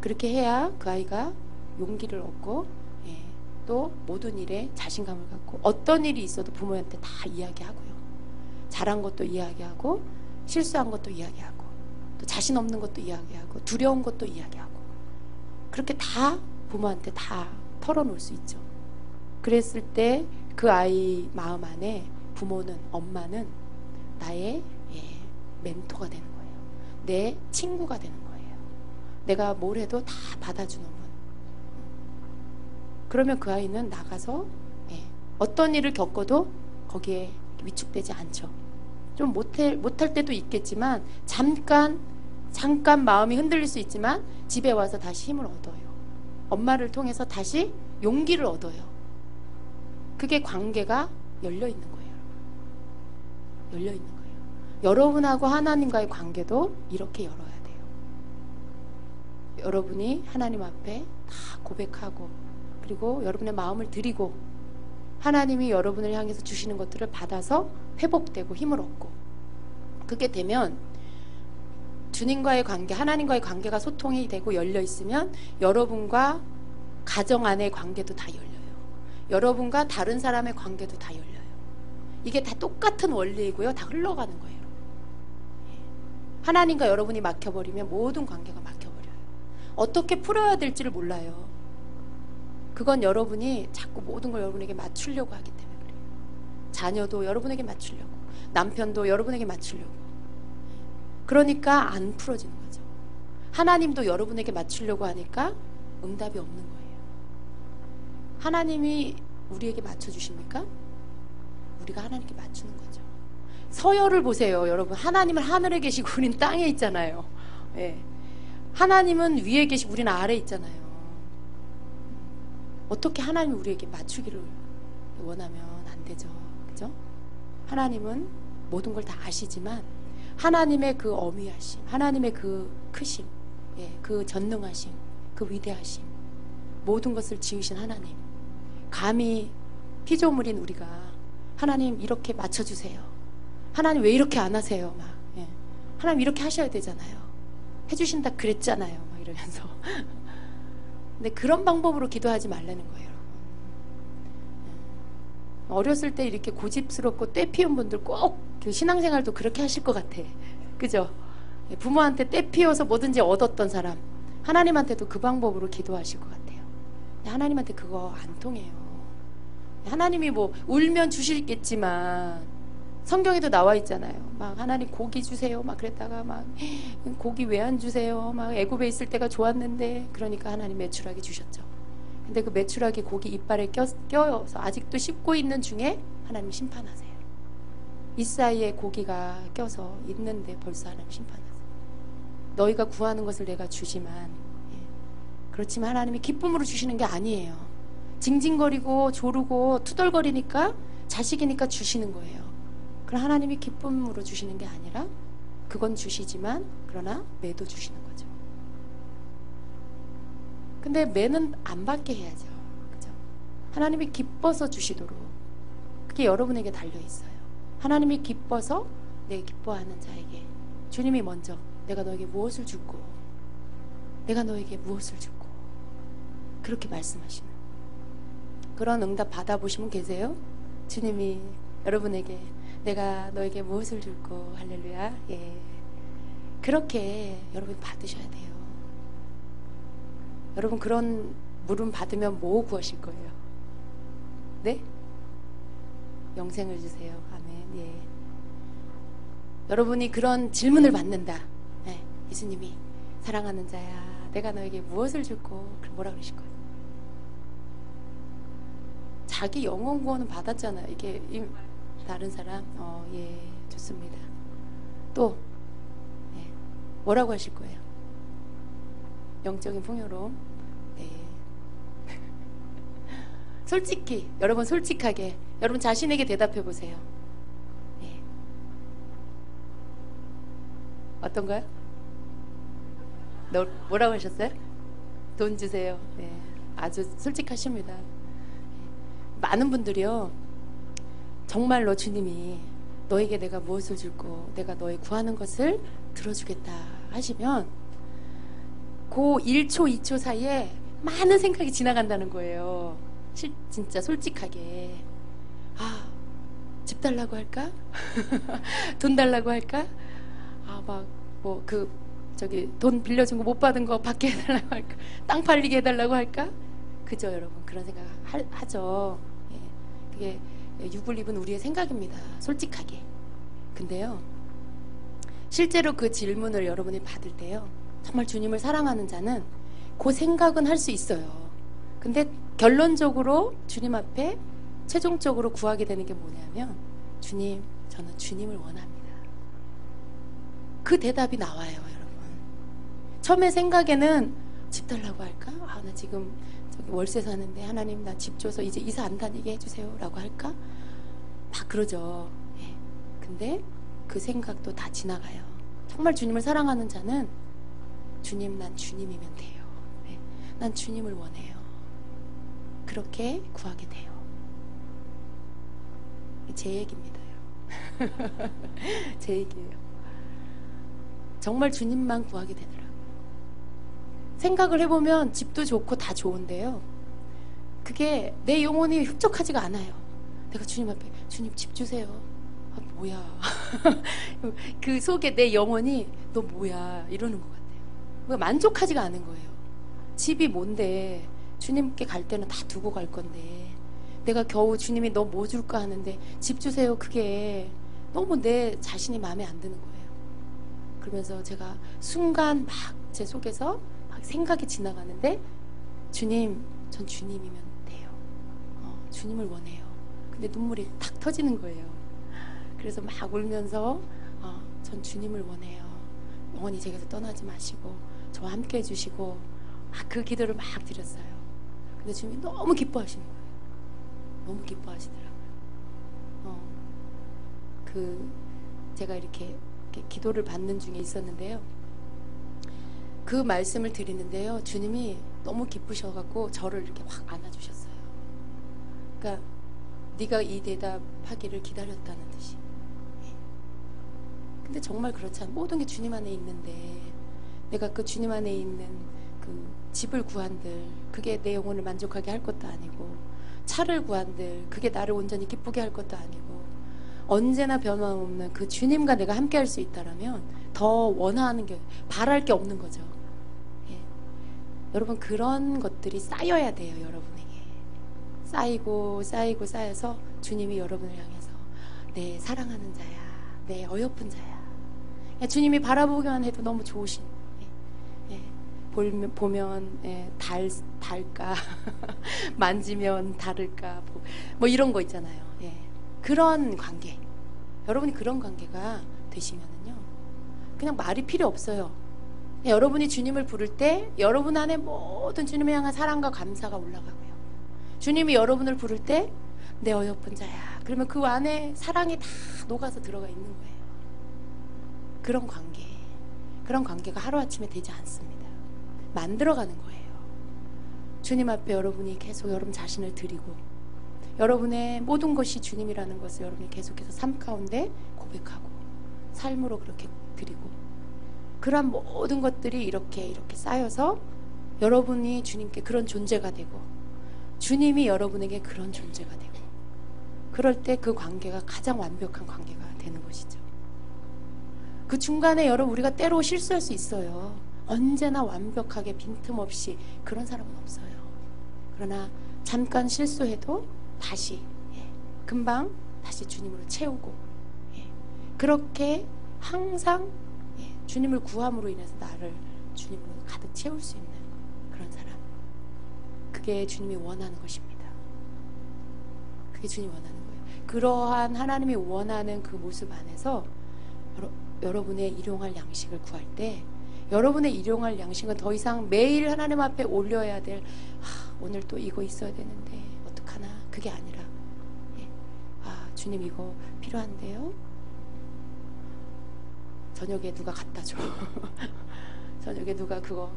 그렇게 해야 그 아이가 용기를 얻고, 또 모든 일에 자신감을 갖고, 어떤 일이 있어도 부모한테 다 이야기하고요, 잘한 것도 이야기하고, 실수한 것도 이야기하고, 또 자신 없는 것도 이야기하고, 두려운 것도 이야기하고, 그렇게 다 부모한테 다 털어놓을 수 있죠. 그랬을 때 그 아이 마음 안에 부모는, 엄마는 나의 멘토가 되는 거예요. 내 친구가 되는 거예요. 내가 뭘 해도 다 받아주는 분. 그러면 그 아이는 나가서 어떤 일을 겪어도 거기에 위축되지 않죠. 좀 못할 때도 있겠지만, 잠깐 마음이 흔들릴 수 있지만 집에 와서 다시 힘을 얻어요. 엄마를 통해서 다시 용기를 얻어요. 그게 관계가 열려있는 거예요. 열려있는 거예요. 여러분하고 하나님과의 관계도 이렇게 열어야 돼요. 여러분이 하나님 앞에 다 고백하고, 그리고 여러분의 마음을 드리고, 하나님이 여러분을 향해서 주시는 것들을 받아서 회복되고 힘을 얻고, 그게 되면 주님과의 관계, 하나님과의 관계가 소통이 되고 열려있으면 여러분과 가정 안의 관계도 다 열려요. 여러분과 다른 사람의 관계도 다 열려요. 이게 다 똑같은 원리이고요, 다 흘러가는 거예요. 하나님과 여러분이 막혀버리면 모든 관계가 막혀버려요. 어떻게 풀어야 될지를 몰라요. 그건 여러분이 자꾸 모든 걸 여러분에게 맞추려고 하기 때문에 그래요. 자녀도 여러분에게 맞추려고, 남편도 여러분에게 맞추려고. 그러니까 안 풀어지는 거죠. 하나님도 여러분에게 맞추려고 하니까 응답이 없는 거예요. 하나님이 우리에게 맞춰주십니까? 우리가 하나님께 맞추는 거죠. 서열을 보세요, 여러분. 하나님은 하늘에 계시고 우린 땅에 있잖아요. 예. 하나님은 위에 계시고 우리는 아래에 있잖아요. 어떻게 하나님이 우리에게 맞추기를 원하면 안 되죠. 그죠? 하나님은 모든 걸 다 아시지만 하나님의 그 어미하심, 하나님의 그 크심, 예, 그 전능하심, 그 위대하심, 모든 것을 지으신 하나님, 감히 피조물인 우리가 하나님 이렇게 맞춰주세요, 하나님 왜 이렇게 안 하세요, 막, 예. 하나님 이렇게 하셔야 되잖아요, 해주신다 그랬잖아요, 막 이러면서 근데 그런 방법으로 기도하지 말라는 거예요. 어렸을 때 이렇게 고집스럽고 때 피운 분들 꼭 신앙생활도 그렇게 하실 것 같아. 그죠? 부모한테 때 피워서 뭐든지 얻었던 사람, 하나님한테도 그 방법으로 기도하실 것 같아요. 근데 하나님한테 그거 안 통해요. 하나님이 뭐 울면 주시겠지만 성경에도 나와 있잖아요. 막 하나님 고기 주세요 막 그랬다가 막 고기 왜 안 주세요, 막 애굽에 있을 때가 좋았는데, 그러니까 하나님 메추라기 주셨죠. 근데 그 메추라기 고기 이빨에 껴서 아직도 씹고 있는 중에 하나님 심판하세요. 이 사이에 고기가 껴서 있는데 벌써 하나님 심판하세요. 너희가 구하는 것을 내가 주지만, 예. 그렇지만 하나님이 기쁨으로 주시는 게 아니에요. 징징거리고 조르고 투덜거리니까 자식이니까 주시는 거예요. 그럼 하나님이 기쁨으로 주시는 게 아니라 그건 주시지만 그러나 매도 주시는 거죠. 근데 매는 안 받게 해야죠. 그죠? 하나님이 기뻐서 주시도록, 그게 여러분에게 달려 있어요. 하나님이 기뻐서 내 기뻐하는 자에게 주님이 먼저 내가 너에게 무엇을 주고 내가 너에게 무엇을 주고 그렇게 말씀하시는 그런 응답 받아보시면 계세요? 주님이 여러분에게 내가 너에게 무엇을 줄고, 할렐루야. 예. 그렇게 여러분 받으셔야 돼요. 여러분 그런 물음 받으면 뭐 구하실 거예요? 네? 영생을 주세요. 아멘. 예. 여러분이 그런 질문을 받는다. 예. 예수님이 사랑하는 자야, 내가 너에게 무엇을 줄고, 그럼 뭐라 그러실 거예요? 자기 영혼 구원은 받았잖아요. 이게 다른 사람? 예, 좋습니다. 또, 예, 뭐라고 하실 거예요? 영적인 풍요로움? 네. 솔직히, 여러분 솔직하게, 여러분 자신에게 대답해 보세요. 예. 어떤가요? 뭐라고 하셨어요? 돈 주세요. 네, 아주 솔직하십니다. 많은 분들이요, 정말로 주님이 너에게 내가 무엇을 줄고 내가 너의 구하는 것을 들어주겠다 하시면 그 1초 2초 사이에 많은 생각이 지나간다는 거예요. 진짜 솔직하게, 아, 집 달라고 할까? 돈 달라고 할까? 아, 막 뭐 저기 돈 빌려준 거 못 받은 거 받게 해달라고 할까? 땅 팔리게 해달라고 할까? 그죠, 여러분? 그런 생각 하죠. 예. 그게 육을 입은 우리의 생각입니다. 솔직하게. 근데요, 실제로 그 질문을 여러분이 받을 때요, 정말 주님을 사랑하는 자는 그 생각은 할 수 있어요. 근데 결론적으로 주님 앞에 최종적으로 구하게 되는 게 뭐냐면, 주님, 저는 주님을 원합니다. 그 대답이 나와요, 여러분. 처음에 생각에는 집 달라고 할까? 아, 나 지금 저기 월세 사는데 하나님 나 집 줘서 이제 이사 안 다니게 해주세요 라고 할까? 막 그러죠. 예. 근데 그 생각도 다 지나가요. 정말 주님을 사랑하는 자는 주님, 난 주님이면 돼요. 예. 난 주님을 원해요. 그렇게 구하게 돼요. 제 얘기입니다. 제 얘기예요. 정말 주님만 구하게 되더라고요. 생각을 해보면 집도 좋고 다 좋은데요, 그게 내 영혼이 흡족하지가 않아요. 내가 주님 앞에 주님 집 주세요. 아, 뭐야. 그 속에 내 영혼이 너 뭐야 이러는 것 같아요. 만족하지가 않은 거예요. 집이 뭔데 주님께 갈 때는 다 두고 갈 건데 내가 겨우 주님이 너 뭐 줄까 하는데 집 주세요. 그게 너무 내 자신이 마음에 안 드는 거예요. 그러면서 제가 순간 막 제 속에서 막 생각이 지나가는데 주님, 전 주님이면 돼요. 주님을 원해요. 근데 눈물이 탁 터지는 거예요. 그래서 막 울면서 전 주님을 원해요. 영원히 제게서 떠나지 마시고 저와 함께 해주시고 막 그 기도를 막 드렸어요. 근데 주님이 너무 기뻐하시는 거예요. 너무 기뻐하시더라고요. 제가 이렇게 기도를 받는 중에 있었는데요. 그 말씀을 드리는데요. 주님이 너무 기쁘셔갖고 저를 이렇게 확 안아주셨어요. 그러니까 네가 이 대답하기를 기다렸다는 듯이. 근데 정말 그렇지 않아요. 모든 게 주님 안에 있는데 내가 그 주님 안에 있는 그 집을 구한들 그게 내 영혼을 만족하게 할 것도 아니고 차를 구한들 그게 나를 온전히 기쁘게 할 것도 아니고 언제나 변함없는 그 주님과 내가 함께 할 수 있다라면 더 원하는 게 바랄 게 없는 거죠. 예. 여러분 그런 것들이 쌓여야 돼요. 여러분에게 쌓이고 쌓이고 쌓여서 주님이 여러분을 향해서 내 사랑하는 자야, 내 어여쁜 자야. 주님이 바라보기만 해도 너무 좋으신. 보면 달까 만지면 다를까 뭐 이런 거 있잖아요. 그런 관계, 여러분이 그런 관계가 되시면은요 그냥 말이 필요 없어요. 여러분이 주님을 부를 때 여러분 안에 모든 주님을 향한 사랑과 감사가 올라가고요. 주님이 여러분을 부를 때 내 어여쁜 자야 그러면 그 안에 사랑이 다 녹아서 들어가 있는 거예요. 그런 관계가 하루아침에 되지 않습니다. 만들어가는 거예요. 주님 앞에 여러분이 계속 여러분 자신을 드리고 여러분의 모든 것이 주님이라는 것을 여러분이 계속해서 삶 가운데 고백하고 삶으로 그렇게 드리고 그러한 모든 것들이 이렇게 쌓여서 여러분이 주님께 그런 존재가 되고 주님이 여러분에게 그런 존재가 되고 그럴 때 그 관계가 가장 완벽한 관계가 되는 것이죠. 그 중간에 여러분 우리가 때로 실수할 수 있어요. 언제나 완벽하게 빈틈없이 그런 사람은 없어요. 그러나 잠깐 실수해도 다시 금방 다시 주님으로 채우고 그렇게 항상 주님을 구함으로 인해서 나를 주님으로 가득 채울 수 있는 그런 사람, 그게 주님이 원하는 것입니다. 그게 주님이 원하는 거예요. 그러한 하나님이 원하는 그 모습 안에서 여러분의 일용할 양식을 구할 때 여러분의 일용할 양식은 더 이상 매일 하나님 앞에 올려야 될 오늘 또 이거 있어야 되는데 어떡하나 그게 아니라 주님 이거 필요한데요. 저녁에 누가 갖다 줘. 저녁에 누가 그거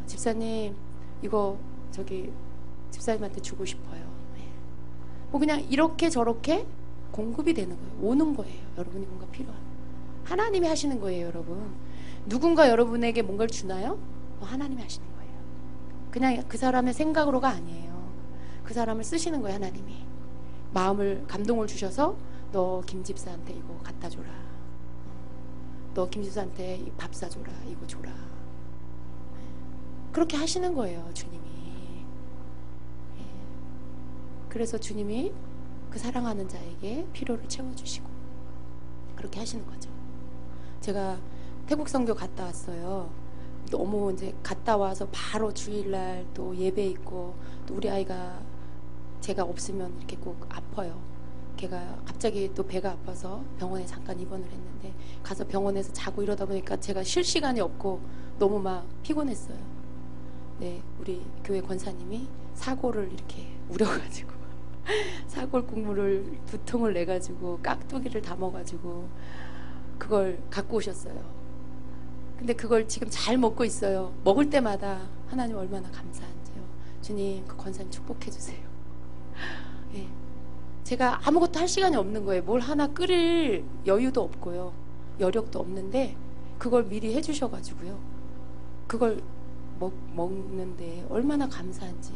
집사님 이거 저기 집사님한테 주고 싶어요. 뭐 그냥 이렇게 저렇게 공급이 되는 거예요. 오는 거예요. 여러분이 뭔가 필요한 하나님이 하시는 거예요. 여러분 누군가 여러분에게 뭔가를 주나요? 하나님이 하시는 거예요. 그냥 그 사람의 생각으로가 아니에요. 그 사람을 쓰시는 거예요. 하나님이 마음을 감동을 주셔서 너 김집사한테 이거 갖다 줘라. 너 김집사한테 밥 사줘라. 이거 줘라. 그렇게 하시는 거예요. 주님이. 그래서 주님이 그 사랑하는 자에게 필요를 채워주시고 그렇게 하시는 거죠. 제가 태국 선교 갔다 왔어요. 너무 이제 갔다 와서 바로 주일날 또 예배 있고 또 우리 아이가 제가 없으면 이렇게 꼭 아파요. 걔가 갑자기 또 배가 아파서 병원에 잠깐 입원을 했는데 가서 병원에서 자고 이러다 보니까 제가 쉴 시간이 없고 너무 막 피곤했어요. 네, 우리 교회 권사님이 사골을 이렇게 우려가지고 사골 국물을 2통을 내가지고 깍두기를 담아가지고 그걸 갖고 오셨어요. 근데 그걸 지금 잘 먹고 있어요. 먹을 때마다 하나님 얼마나 감사한지요. 주님 그 권사님 축복해 주세요. 예. 제가 아무것도 할 시간이 없는 거예요. 뭘 하나 끓일 여유도 없고요. 여력도 없는데 그걸 미리 해주셔가지고요. 그걸 먹는데 얼마나 감사한지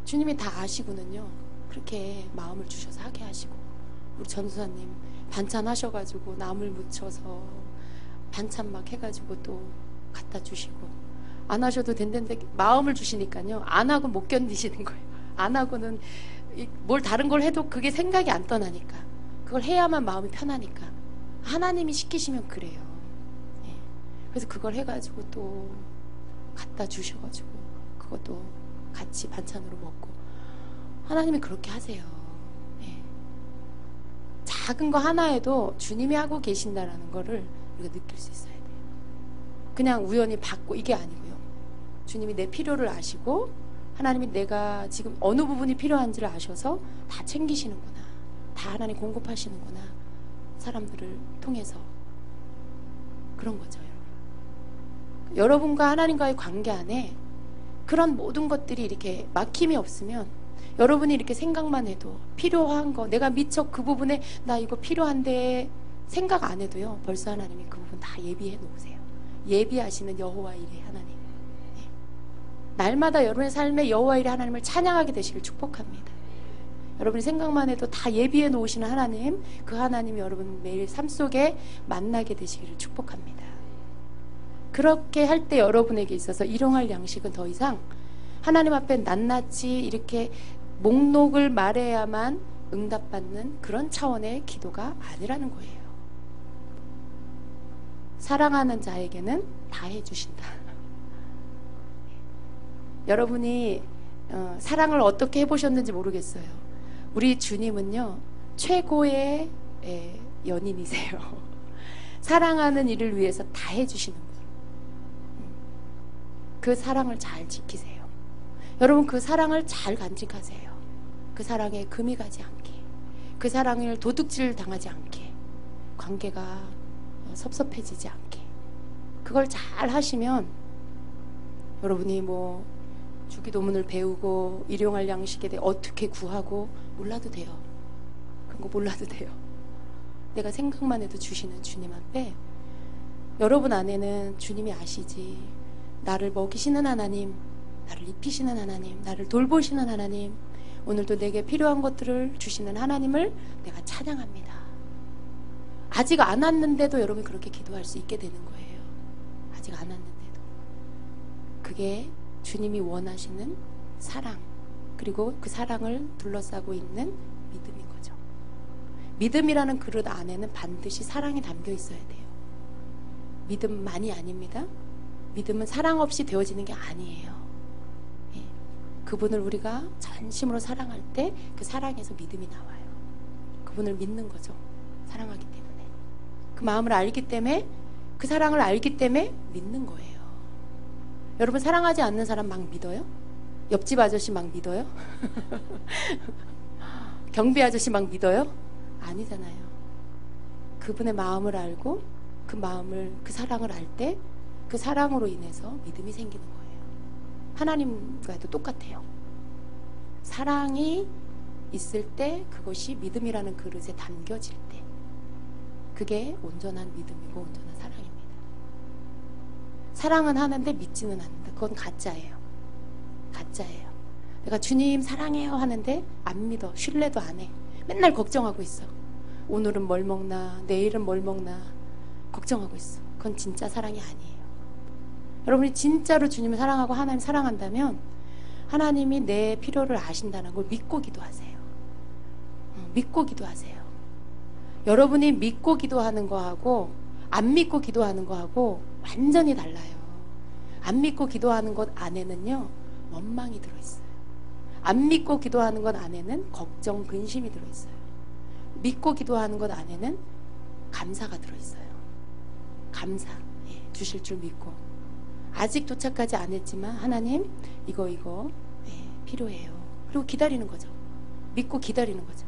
주님이 다 아시고는요. 그렇게 마음을 주셔서 하게 하시고 우리 전도사님 반찬 하셔가지고 나물 묻혀서 반찬 막 해가지고 또 갖다 주시고 안 하셔도 된다는데 마음을 주시니까요. 안 하고 못 견디시는 거예요. 안 하고는 뭘 다른 걸 해도 그게 생각이 안 떠나니까. 그걸 해야만 마음이 편하니까. 하나님이 시키시면 그래요. 예. 그래서 그걸 해가지고 또 갖다 주셔가지고 그것도 같이 반찬으로 먹고. 하나님이 그렇게 하세요. 예. 작은 거 하나에도 주님이 하고 계신다라는 거를 우리가 느낄 수 있어야 돼요. 그냥 우연히 받고 이게 아니고요. 주님이 내 필요를 아시고 하나님이 내가 지금 어느 부분이 필요한지를 아셔서 다 챙기시는구나. 다 하나님 공급하시는구나. 사람들을 통해서. 그런 거죠. 여러분과 하나님과의 관계 안에 그런 모든 것들이 이렇게 막힘이 없으면 여러분이 이렇게 생각만 해도 필요한 거, 내가 미처 그 부분에 나 이거 필요한데 생각 안 해도요, 벌써 하나님이 그 부분 다 예비해 놓으세요. 예비하시는 여호와 일의 하나님. 네. 날마다 여러분의 삶에 여호와 일의 하나님을 찬양하게 되시길 축복합니다. 여러분이 생각만 해도 다 예비해 놓으시는 하나님, 그 하나님이 여러분 매일 삶 속에 만나게 되시기를 축복합니다. 그렇게 할 때 여러분에게 있어서 일용할 양식은 더 이상 하나님 앞에 낱낱이 이렇게 목록을 말해야만 응답받는 그런 차원의 기도가 아니라는 거예요. 사랑하는 자에게는 다 해주신다. 여러분이 사랑을 어떻게 해보셨는지 모르겠어요. 우리 주님은요, 최고의 연인이세요. 사랑하는 이를 위해서 다 해주시는 분. 그 사랑을 잘 지키세요. 여러분, 그 사랑을 잘 간직하세요. 그 사랑에 금이 가지 않게, 그 사랑을 도둑질 당하지 않게, 관계가 섭섭해지지 않게, 그걸 잘 하시면 여러분이 뭐 주기도문을 배우고 일용할 양식에 대해 어떻게 구하고 몰라도 돼요. 그런 거 몰라도 돼요. 내가 생각만 해도 주시는 주님 앞에 여러분 안에는 주님이 아시지, 나를 먹이시는 하나님, 나를 입히시는 하나님, 나를 돌보시는 하나님, 오늘도 내게 필요한 것들을 주시는 하나님을 내가 찬양합니다. 아직 안 왔는데도 여러분이 그렇게 기도할 수 있게 되는 거예요. 아직 안 왔는데도. 그게 주님이 원하시는 사랑, 그리고 그 사랑을 둘러싸고 있는 믿음인 거죠. 믿음이라는 그릇 안에는 반드시 사랑이 담겨 있어야 돼요. 믿음만이 아닙니다. 믿음은 사랑 없이 되어지는 게 아니에요. 예. 그분을 우리가 전심으로 사랑할 때 그 사랑에서 믿음이 나와요. 그분을 믿는 거죠. 사랑하기 때문에. 그 마음을 알기 때문에, 그 사랑을 알기 때문에 믿는 거예요. 여러분, 사랑하지 않는 사람 막 믿어요? 옆집 아저씨 막 믿어요? 경비 아저씨 막 믿어요? 아니잖아요. 그분의 마음을 알고 그 마음을, 그 사랑을 알 때 그 사랑으로 인해서 믿음이 생기는 거예요. 하나님과도 똑같아요. 사랑이 있을 때 그것이 믿음이라는 그릇에 담겨질 때 그게 온전한 믿음이고 온전한 사랑입니다. 사랑은 하는데 믿지는 않는다. 그건 가짜예요. 가짜예요. 내가 주님 사랑해요 하는데 안 믿어. 신뢰도 안 해. 맨날 걱정하고 있어. 오늘은 뭘 먹나, 내일은 뭘 먹나 걱정하고 있어. 그건 진짜 사랑이 아니에요. 여러분이 진짜로 주님을 사랑하고 하나님 사랑한다면 하나님이 내 필요를 아신다는 걸 믿고 기도하세요. 믿고 기도하세요. 여러분이 믿고 기도하는 거하고 안 믿고 기도하는 거하고 완전히 달라요. 안 믿고 기도하는 것 안에는요, 원망이 들어있어요. 안 믿고 기도하는 것 안에는 걱정, 근심이 들어있어요. 믿고 기도하는 것 안에는 감사가 들어있어요. 감사. 예, 주실 줄 믿고. 아직 도착하지 않았지만 하나님 이거 예, 필요해요. 그리고 기다리는 거죠. 믿고 기다리는 거죠.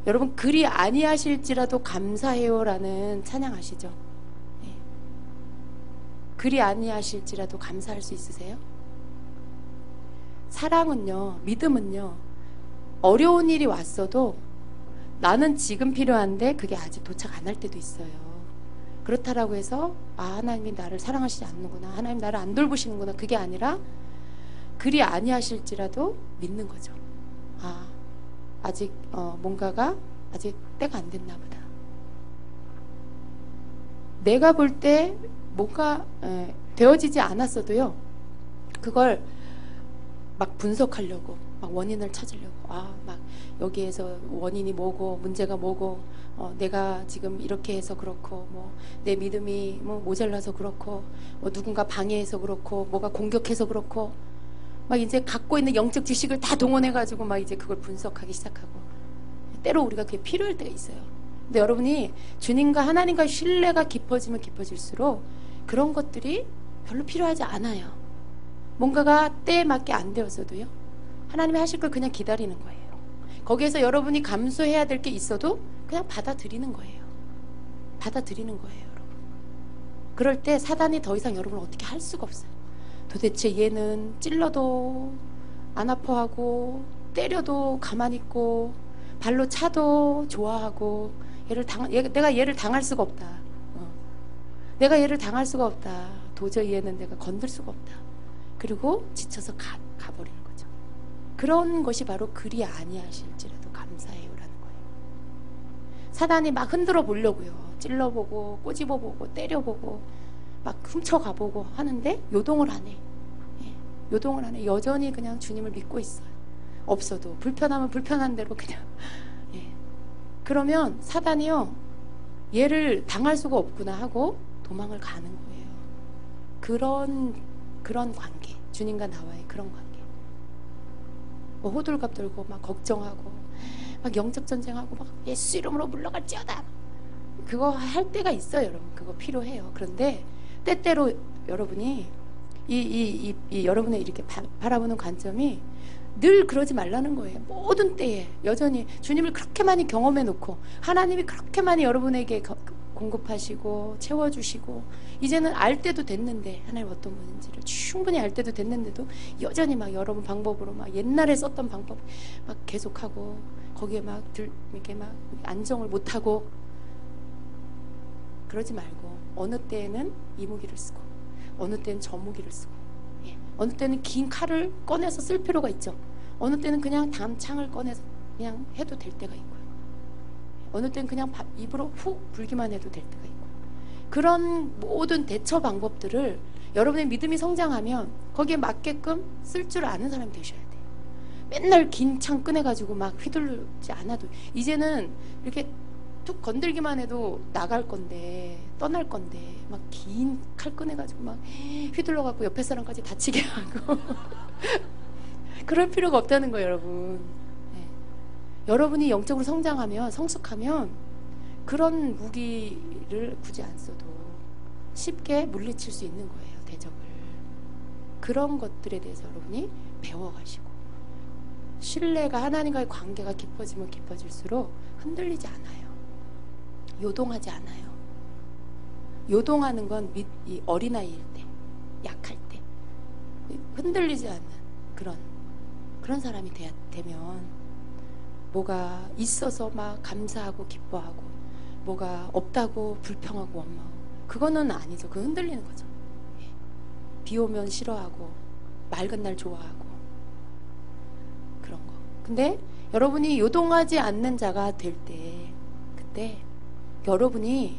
여러분, 그리 아니하실지라도 감사해요라는 찬양 아시죠? 예. 그리 아니하실지라도 감사할 수 있으세요? 사랑은요, 믿음은요, 어려운 일이 왔어도 나는 지금 필요한데 그게 아직 도착 안 할 때도 있어요. 그렇다라고 해서 하나님이 나를 사랑하시지 않는구나, 하나님 나를 안 돌보시는구나, 그게 아니라 그리 아니하실지라도 믿는 거죠. 아직 뭔가가 아직 때가 안 됐나 보다. 내가 볼 때 뭔가 되어지지 않았어도요, 그걸 막 분석하려고, 막 원인을 찾으려고, 막 여기에서 원인이 뭐고 문제가 뭐고, 내가 지금 이렇게 해서 그렇고, 뭐 내 믿음이 뭐 모자라서 그렇고, 뭐 누군가 방해해서 그렇고, 뭐가 공격해서 그렇고, 막 이제 갖고 있는 영적 지식을 다 동원해가지고 막 이제 그걸 분석하기 시작하고, 때로 우리가 그게 필요할 때가 있어요. 근데 여러분이 주님과 하나님과 신뢰가 깊어지면 깊어질수록 그런 것들이 별로 필요하지 않아요. 뭔가가 때에 맞게 안 되었어도요, 하나님이 하실 걸 그냥 기다리는 거예요. 거기에서 여러분이 감수해야 될 게 있어도 그냥 받아들이는 거예요. 받아들이는 거예요, 여러분. 그럴 때 사단이 더 이상 여러분을 어떻게 할 수가 없어요. 도대체 얘는 찔러도 안 아파하고, 때려도 가만히 있고, 발로 차도 좋아하고, 내가 얘를 당할 수가 없다. 내가 얘를 당할 수가 없다. 도저히 얘는 내가 건들 수가 없다. 그리고 지쳐서 가버리는 거죠. 그런 것이 바로 그리 아니하실지라도 감사해요라는 거예요. 사단이 막 흔들어 보려고요. 찔러보고 꼬집어보고 때려보고 막 훔쳐가보고 하는데 요동을 안 해. 요동을 안 해. 여전히 그냥 주님을 믿고 있어요. 없어도 불편하면 불편한 대로 그냥. 그러면 사단이요, 얘를 당할 수가 없구나 하고 도망을 가는 거예요. 그런 관계, 주님과 나와의 그런 관계. 뭐 호들갑 떨고 막 걱정하고 막 영적 전쟁하고 막 예수 이름으로 물러갈지어다, 그거 할 때가 있어요, 여러분. 그거 필요해요. 그런데 때때로 여러분이 여러분의 이렇게 바라보는 관점이 늘 그러지 말라는 거예요. 모든 때에 여전히 주님을 그렇게 많이 경험해 놓고, 하나님이 그렇게 많이 여러분에게 공급하시고 채워주시고, 이제는 알 때도 됐는데, 하나님 어떤 분인지를 충분히 알 때도 됐는데도 여전히 막 여러분 방법으로 막 옛날에 썼던 방법 막 계속하고, 거기에 막 이렇게 막 안정을 못하고, 그러지 말고 어느 때에는 이 무기를 쓰고, 어느 때는 저 무기를 쓰고, 어느 때는 긴 칼을 꺼내서 쓸 필요가 있죠. 어느 때는 그냥 단창을 꺼내서 그냥 해도 될 때가 있고요. 어느 때는 그냥 입으로 훅 불기만 해도 될 때가 있고, 그런 모든 대처 방법들을 여러분의 믿음이 성장하면 거기에 맞게끔 쓸 줄 아는 사람이 되셔야 돼요. 맨날 긴 창 꺼내가지고 막 휘둘르지 않아도, 이제는 이렇게 툭 건들기만 해도 나갈 건데, 떠날 건데, 막 긴 칼 꺼내가지고 막 휘둘러갖고 옆에 사람까지 다치게 하고 그럴 필요가 없다는 거예요, 여러분. 여러분이 영적으로 성장하면, 성숙하면 그런 무기를 굳이 안 써도 쉽게 물리칠 수 있는 거예요, 대적을. 그런 것들에 대해서 여러분이 배워가시고, 신뢰가, 하나님과의 관계가 깊어지면 깊어질수록 흔들리지 않아요. 요동하지 않아요. 요동하는 건 이 어린아이일 때, 약할 때, 흔들리지 않는 그런 사람이 되면, 뭐가 있어서 막 감사하고 기뻐하고, 뭐가 없다고 불평하고 원망하고, 그거는 아니죠. 그건 흔들리는 거죠. 비 오면 싫어하고, 맑은 날 좋아하고, 그런 거. 근데 여러분이 요동하지 않는 자가 될 때, 그때 여러분이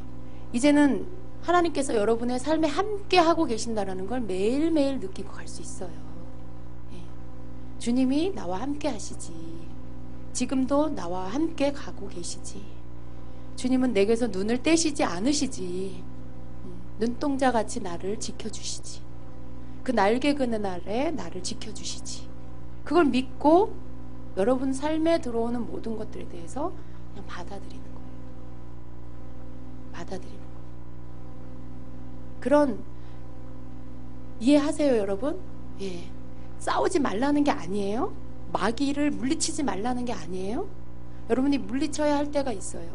이제는 하나님께서 여러분의 삶에 함께 하고 계신다라는 걸 매일매일 느끼고 갈 수 있어요. 주님이 나와 함께 하시지. 지금도 나와 함께 가고 계시지. 주님은 내게서 눈을 떼시지 않으시지. 눈동자 같이 나를 지켜주시지. 그 날개 그늘 아래 나를 지켜주시지. 그걸 믿고 여러분 삶에 들어오는 모든 것들에 대해서 그냥 받아들이는 거예요. 받아들이는 거예요. 그런, 이해하세요, 여러분? 싸우지 말라는 게 아니에요. 마귀를 물리치지 말라는 게 아니에요. 여러분이 물리쳐야 할 때가 있어요.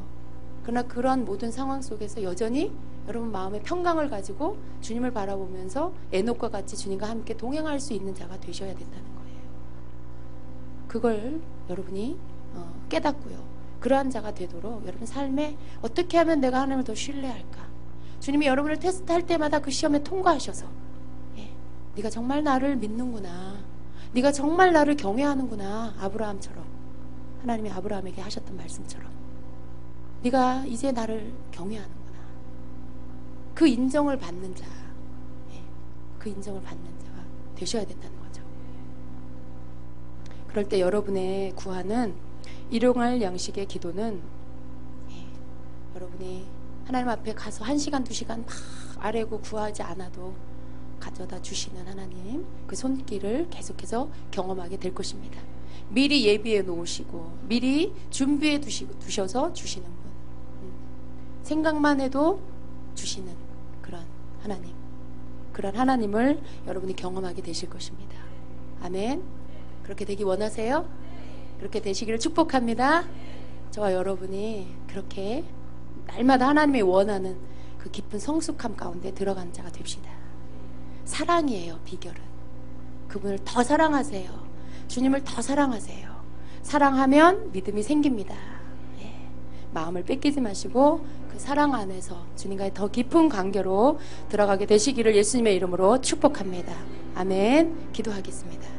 그러나 그러한 모든 상황 속에서 여전히 여러분 마음의 평강을 가지고 주님을 바라보면서 에녹과 같이 주님과 함께 동행할 수 있는 자가 되셔야 된다는 거예요. 그걸 여러분이 깨닫고요, 그러한 자가 되도록 여러분 삶에 어떻게 하면 내가 하나님을 더 신뢰할까, 주님이 여러분을 테스트할 때마다 그 시험에 통과하셔서, 네가 정말 나를 믿는구나, 네가 정말 나를 경외하는구나, 아브라함처럼, 하나님이 아브라함에게 하셨던 말씀처럼 네가 이제 나를 경외하는구나, 그 인정을 받는 자, 그 인정을 받는 자가 되셔야 된다는 거죠. 그럴 때 여러분의 구하는 일용할 양식의 기도는 여러분이 하나님 앞에 가서 1시간, 2시간 막 아뢰고 구하지 않아도 가져다 주시는 하나님, 그 손길을 계속해서 경험하게 될 것입니다. 미리 예비해 놓으시고 미리 준비해 두셔서 주시는 분, 생각만 해도 주시는 그런 하나님, 그런 하나님을 여러분이 경험하게 되실 것입니다. 아멘. 그렇게 되기 원하세요? 그렇게 되시기를 축복합니다. 저와 여러분이 그렇게 날마다 하나님이 원하는 그 깊은 성숙함 가운데 들어간 자가 됩시다. 사랑이에요, 비결은. 그분을 더 사랑하세요. 주님을 더 사랑하세요. 사랑하면 믿음이 생깁니다. 마음을 뺏기지 마시고 그 사랑 안에서 주님과의 더 깊은 관계로 들어가게 되시기를 예수님의 이름으로 축복합니다. 아멘. 기도하겠습니다.